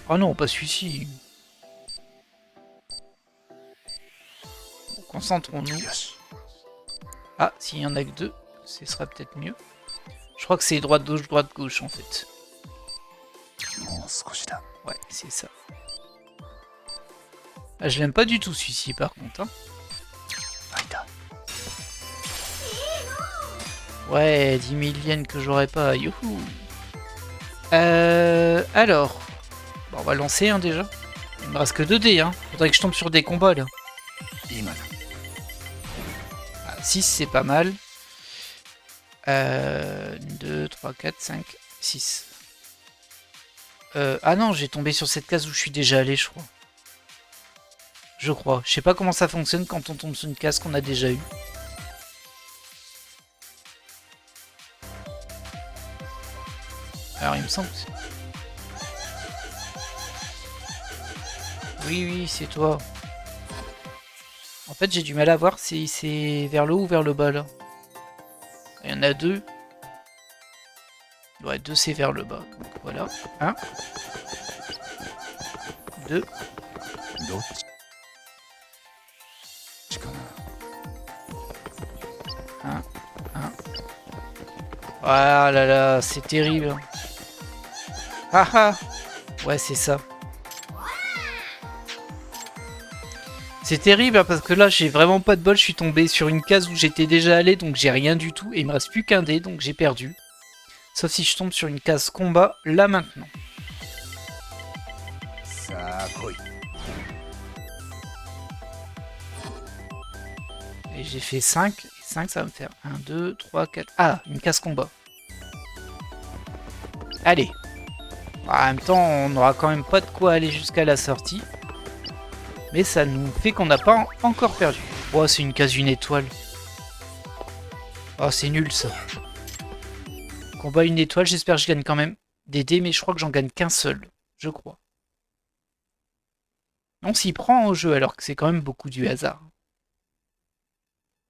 Oh non, pas celui-ci. Concentrons-nous. Ah, s'il y en a que 2, ce sera peut-être mieux. Je crois que c'est droite gauche en fait. Ouais, c'est ça. Ah, je l'aime pas du tout celui-ci par contre. Hein. Ouais, 10 000 yens que j'aurais pas. Youhou. Alors. Bon, on va lancer déjà. Il me reste que 2 dés. Hein. Faudrait que je tombe sur des combats là.
今だ
Ah, 6, c'est pas mal. 2, 3, 4, 5, 6. Ah non, j'ai tombé sur cette case où je suis déjà allé, je crois. Je crois. Je sais pas comment ça fonctionne quand on tombe sur une case qu'on a déjà eue. Alors il me semble que... Oui, oui, c'est toi. En fait, j'ai du mal à voir si c'est vers le haut ou vers le bas, là. Il y en a 2. Ouais, 2 c'est vers le bas. Donc voilà. 1. 2.
どっちかな
1. 1. Ah là là, c'est terrible. Ah ah. Ouais, c'est ça. C'est terrible hein, parce que là j'ai vraiment pas de bol, je suis tombé sur une case où j'étais déjà allé donc j'ai rien du tout et il me reste plus qu'un dé donc j'ai perdu. Sauf si je tombe sur une case combat là maintenant.
さあ来い
Et j'ai fait 5, et 5 ça va me faire 1, 2, 3, 4... Ah, une case combat. Allez. En même temps on n'aura quand même pas de quoi aller jusqu'à la sortie. Mais ça nous fait qu'on n'a pas encore perdu. Oh, c'est une case 1 étoile. Oh, c'est nul ça. Combat 1 étoile, j'espère que je gagne quand même des dés, mais je crois que j'en gagne qu'un seul. Je crois. On s'y prend au jeu alors que c'est quand même beaucoup du hasard.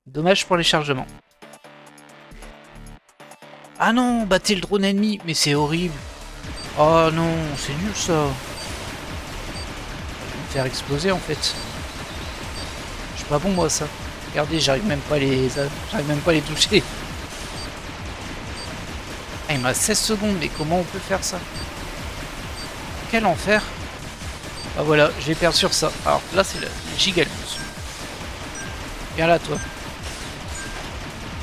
Dommage pour les chargements. Ah non, battez le drone ennemi, mais c'est horrible. Oh non, c'est nul ça. Faire exploser en fait. Je suis pas bon moi ça. Regardez, j'arrive même pas à les toucher. Ah, il me reste 16 secondes, mais comment on peut faire ça? Quel enfer. Ah voilà, je vais perdre sur ça. Alors là c'est le gigalus. Viens là toi.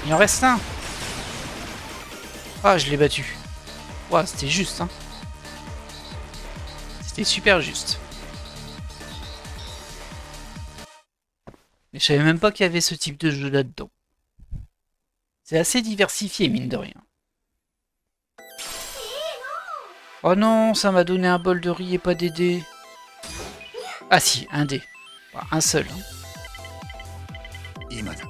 Il en reste un. Ah je l'ai battu. Ouah, c'était juste hein. C'était super juste. Mais je savais même pas qu'il y avait ce type de jeu là-dedans. C'est assez diversifié, mine de rien. Oh non, ça m'a donné un bol de riz et pas des dés. Ah si, un dé. Enfin, un seul. Hein.
今だ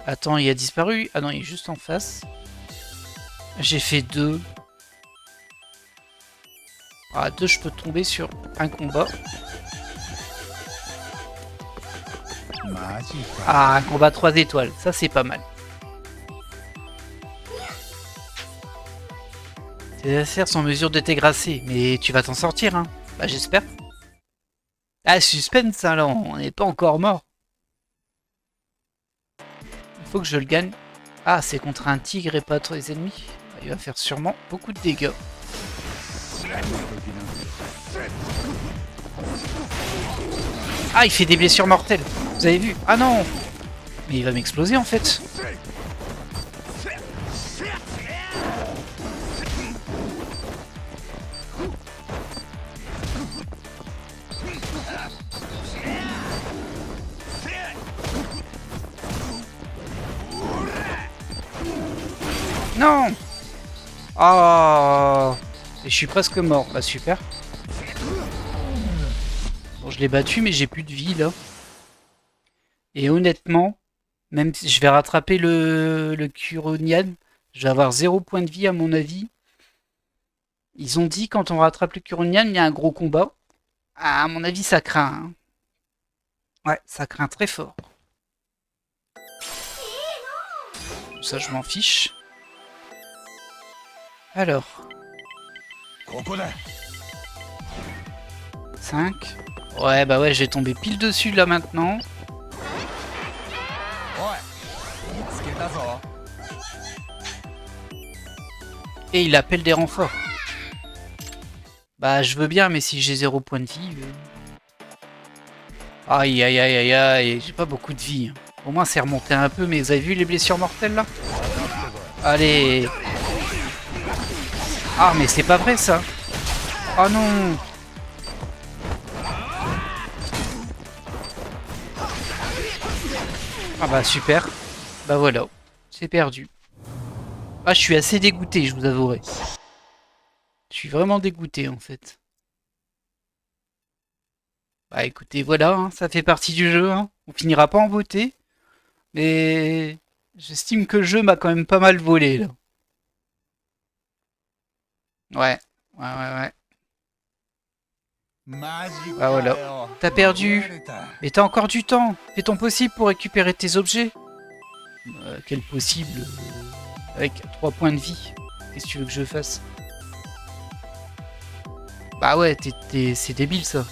Attends, il a disparu? Ah non, il est juste en face. J'ai fait 2. Ah, 2, je peux tomber sur un combat.
マジか
Ah, un combat 3 étoiles. Ça, c'est pas mal. Tes adversaires sont en mesure de t'égrasser, mais tu vas t'en sortir, hein. Bah, j'espère. Ah, suspense, hein, là, on n'est pas encore mort. Il faut que je le gagne. Ah, c'est contre un tigre et pas les ennemis. Il va faire sûrement beaucoup de dégâts. Ah, il fait des blessures mortelles. Vous avez vu? Ah non! Mais il va m'exploser en fait. Non! Oh! Et je suis presque mort. Bah super. Bon, je l'ai battu, mais j'ai plus de vie là. Et honnêtement, même si je vais rattraper le Kuronian, je vais avoir 0 point de vie à mon avis. Ils ont dit quand on rattrape le Kuronian, il y a un gros combat. Ah, à mon avis, ça craint. Hein. Ouais, ça craint très fort. Ça, je m'en fiche. Alors.
ここだ
5. Ouais, bah ouais, j'ai tombé pile dessus là maintenant.
おい見つけたぞ
Et il appelle des renforts. Bah, je veux bien, mais si j'ai 0 point de vie... Aïe, aïe, aïe, aïe, aïe, j'ai pas beaucoup de vie. Hein. Au moins c'est remonté un peu, mais vous avez vu les blessures mortelles là? Allez. Ah mais c'est pas vrai ça. Oh non. Ah bah super. Bah voilà. C'est perdu. Ah je suis assez dégoûté, je vous avouerai. Je suis vraiment dégoûté en fait. Bah écoutez, voilà, hein, ça fait partie du jeu. Hein. On finira pas en beauté. Mais j'estime que le jeu m'a quand même pas mal volé là. Ouais, ouais. Bah voilà. T'as perdu. Mais t'as encore du temps. Fais ton possible pour récupérer tes objets. Quel possible avec 3 points de vie. Qu'est-ce que tu veux que je fasse? Bah ouais, c'est débile ça.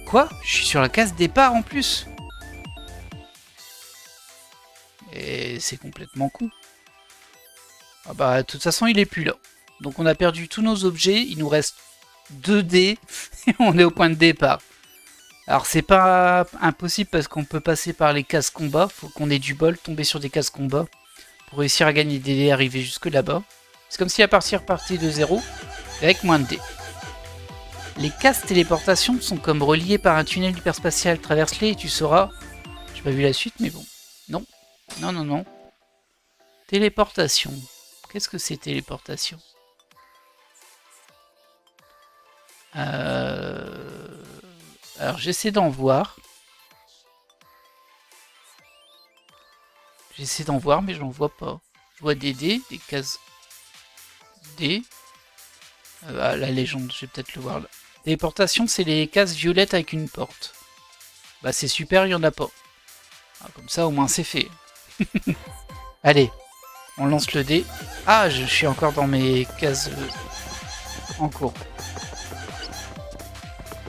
Quoi? Je suis sur la case départ en plus. Et c'est complètement con. Ah bah de toute façon il est plus là. Donc on a perdu tous nos objets, il nous reste 2 dés et on est au point de départ. Alors c'est pas impossible parce qu'on peut passer par les cases combat, faut qu'on ait du bol, tomber sur des cases combat pour réussir à gagner des dés et arriver jusque là-bas. C'est comme si à partir de 0 avec moins de dés. Les cases téléportation sont comme reliées par un tunnel hyperspatial, traverse-les et tu sauras. J'ai pas vu la suite mais bon. Non. Non. Téléportation. Qu'est-ce que c'est téléportation? Alors j'essaie d'en voir. J'essaie d'en voir mais j'en vois pas. Je vois des dés, des cases D. La légende, je vais peut-être le voir là. Téléportation, c'est les cases violettes avec une porte. Bah c'est super, il y en a pas. Ah, comme ça au moins c'est fait. Allez, on lance le dé. Ah, je suis encore dans mes cases en cours.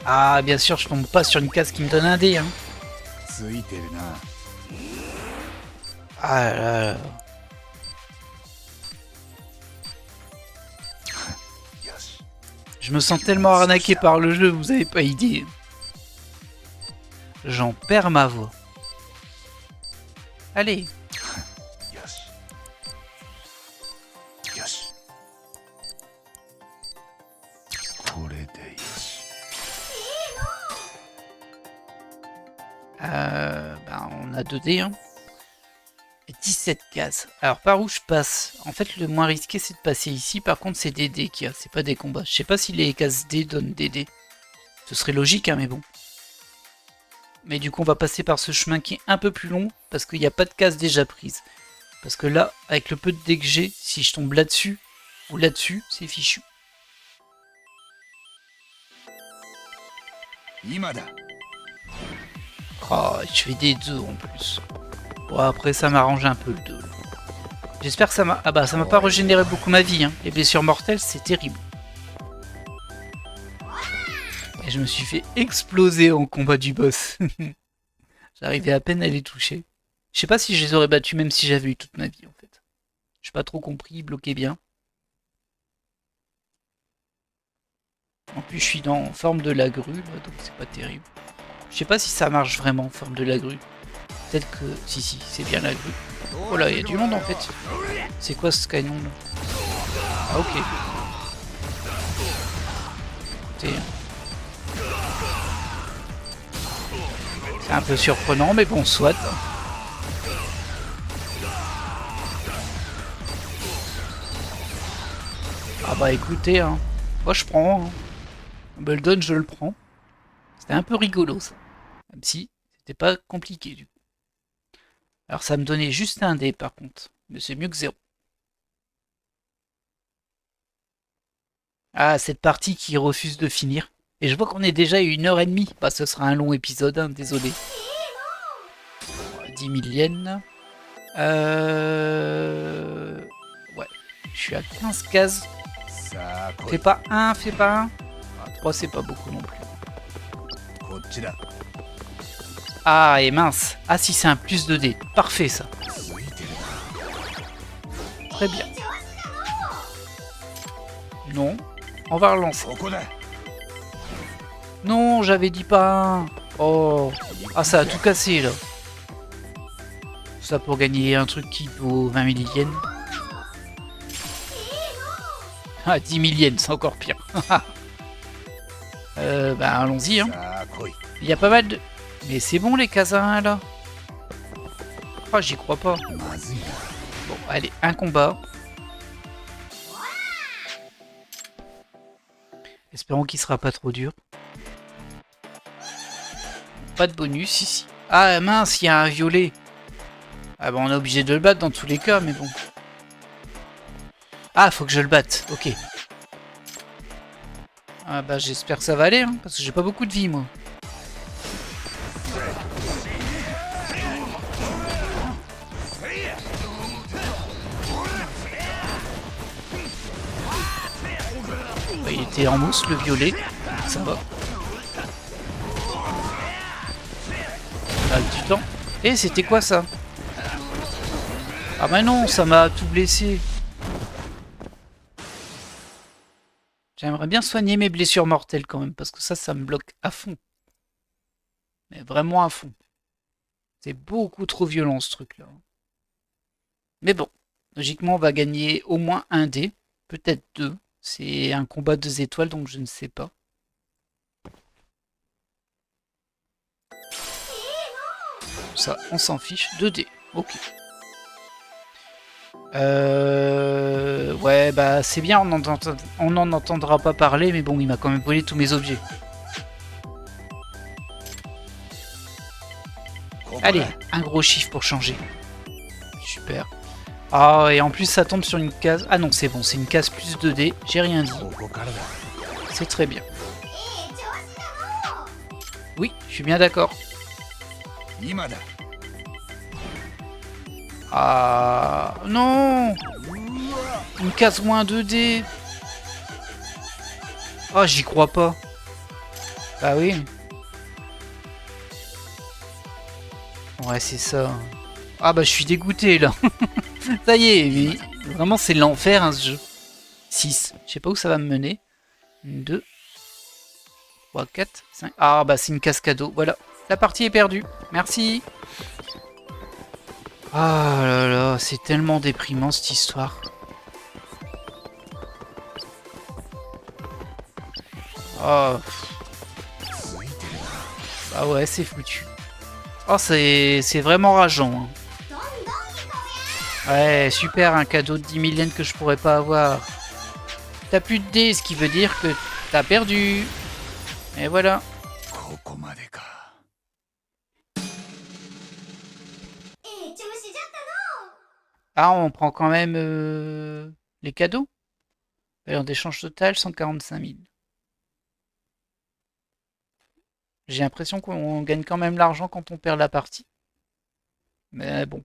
Ah, bien sûr, je tombe pas sur une case qui me donne un dé. Hein. Ah là là. Je me sens tellement arnaqué par le jeu, vous avez pas idée. J'en perds ma voix. Allez. On a 2 dés. Hein. 17 cases. Alors par où je passe? En fait le moins risqué c'est de passer ici. Par contre c'est des dés qu'il y a, c'est pas des combats. Je sais pas si les cases D donnent des dés. Ce serait logique hein, mais bon. Mais du coup on va passer par ce chemin qui est un peu plus long. Parce qu'il n'y a pas de cases déjà prises. Parce que là avec le peu de dés que j'ai, si je tombe là-dessus ou là-dessus c'est fichu. Oh je fais des 2 en plus. Bon après ça m'arrange un peu le 2. J'espère que ça m'a... Ah bah ça m'a pas régénéré beaucoup ma vie. Hein. Les blessures mortelles c'est terrible. Et je me suis fait exploser en combat du boss. J'arrivais à peine à les toucher. Je sais pas si je les aurais battus même si j'avais eu toute ma vie en fait. J'ai pas trop compris, ils bloquaient bien. En plus je suis dans forme de la grue là, donc c'est pas terrible. Je sais pas si ça marche vraiment en forme de la grue. Peut-être que... Si, c'est bien la grue. Oh là, il y a du monde en fait. C'est quoi ce canon là? Ah ok. Écoutez... C'est un peu surprenant, mais bon, soit. Ah bah écoutez, hein. Moi je prends. Hein. Beldon, je le prends. C'était un peu rigolo ça. Même si c'était pas compliqué du coup. Alors ça me donnait juste un dé par contre. Mais c'est mieux que 0. Ah, cette partie qui refuse de finir. Et je vois qu'on est déjà à 1h30. Bah ce sera un long épisode, hein, désolé. 10 000 yens. Ouais. Je suis à 15 cases. Fais pas 1, fais pas 1. 3 c'est pas beaucoup non plus. Ah et mince. Ah si c'est un plus de dés. Parfait ça. Très bien. Non. On va relancer. Non, j'avais dit pas 1. Oh. Ah, ça a tout cassé, là. Ça pour gagner un truc qui vaut 20 000 yens. Ah, 10 000 yens, c'est encore pire. Bah, allons-y, hein. Il y a pas mal de... Mais c'est bon, les casins, là. Oh, j'y crois pas. Bon, allez, un combat. Espérons qu'il sera pas trop dur. Pas de bonus ici. Ah mince, il y a un violet. Ah bah on est obligé de le battre dans tous les cas, mais bon. Ah, faut que je le batte, ok. Ah bah j'espère que ça va aller, hein, parce que j'ai pas beaucoup de vie, moi. Bah, il était en mousse, le violet. Ça va. Ah, du temps. Eh, c'était quoi ça? Ah bah non, ça m'a tout blessé. J'aimerais bien soigner mes blessures mortelles quand même, parce que ça me bloque à fond. Mais vraiment à fond. C'est beaucoup trop violent ce truc-là. Mais bon, logiquement on va gagner au moins un dé, peut-être deux. C'est un combat 2 étoiles, donc je ne sais pas. Ça, on s'en fiche. 2 dés, ok. Ouais, bah c'est bien, on n'en entendra pas parler, mais bon, il m'a quand même volé tous mes objets. Allez, un gros chiffre pour changer. Super. Ah, et en plus ça tombe sur une case... Ah non, c'est bon, c'est une case plus 2D, j'ai rien dit. C'est très bien. Oui, je suis bien d'accord. Ah non, une case moins 2D. Ah, j'y crois pas. Bah oui. Ouais, c'est ça. Ah bah je suis dégoûté là. Ça y est, mais vraiment c'est l'enfer hein, ce jeu. 6. Je sais pas où ça va me mener. 2, 3, 4, 5. Ah bah c'est une cascado. Voilà. La partie est perdue. Merci. Ah là là, c'est tellement déprimant cette histoire. Oh. Ah ouais, c'est foutu. Oh, c'est vraiment rageant. Hein. Ouais, super, un cadeau de 10 000 yens que je pourrais pas avoir. T'as plus de dés, ce qui veut dire que t'as perdu. Et voilà. Ah, on prend quand même les cadeaux. Alors, d'échange total, 145 000. J'ai l'impression qu'on gagne quand même l'argent quand on perd la partie. Mais bon.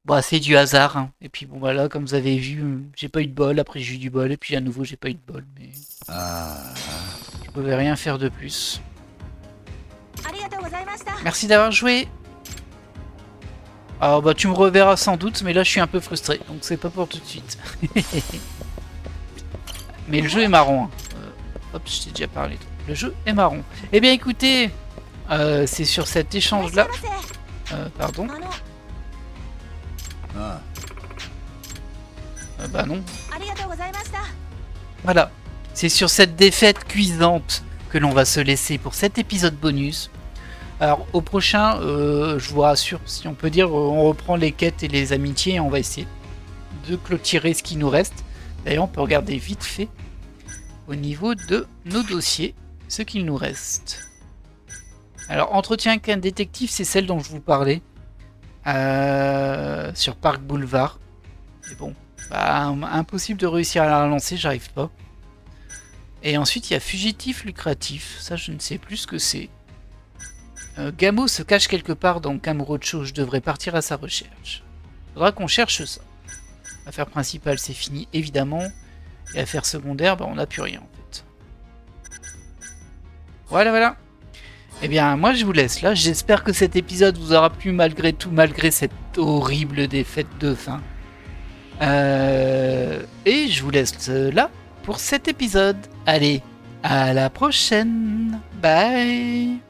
Bah, c'est du hasard. Hein. Et puis bon, voilà, comme vous avez vu, j'ai pas eu de bol. Après, j'ai eu du bol. Et puis à nouveau, j'ai pas eu de bol. Mais je pouvais rien faire de plus. Merci d'avoir joué. Alors bah tu me reverras sans doute, mais là je suis un peu frustré, donc c'est pas pour tout de suite. Mais le jeu est marrant. Hein. Hop, je t'ai déjà parlé. Le jeu est marrant. Eh bien écoutez, c'est sur cet échange-là... pardon. Bah non. Voilà. C'est sur cette défaite cuisante que l'on va se laisser pour cet épisode bonus. Alors au prochain, je vous rassure, si on peut dire, on reprend les quêtes et les amitiés et on va essayer de clôturer ce qui nous reste. D'ailleurs, on peut regarder vite fait au niveau de nos dossiers ce qu'il nous reste. Alors, entretien avec un détective, c'est celle dont je vous parlais sur Park Boulevard. Mais bon, bah, impossible de réussir à la relancer, j'arrive pas. Et ensuite, il y a fugitif lucratif, ça je ne sais plus ce que c'est. Gamo se cache quelque part dans Kamurocho, je devrais partir à sa recherche. Faudra qu'on cherche ça. L'affaire principale c'est fini évidemment. Et l'affaire secondaire, bah, on n'a plus rien en fait. Voilà. Eh bien moi je vous laisse là. J'espère que cet épisode vous aura plu malgré tout, malgré cette horrible défaite de fin. Et je vous laisse là pour cet épisode. Allez, à la prochaine. Bye.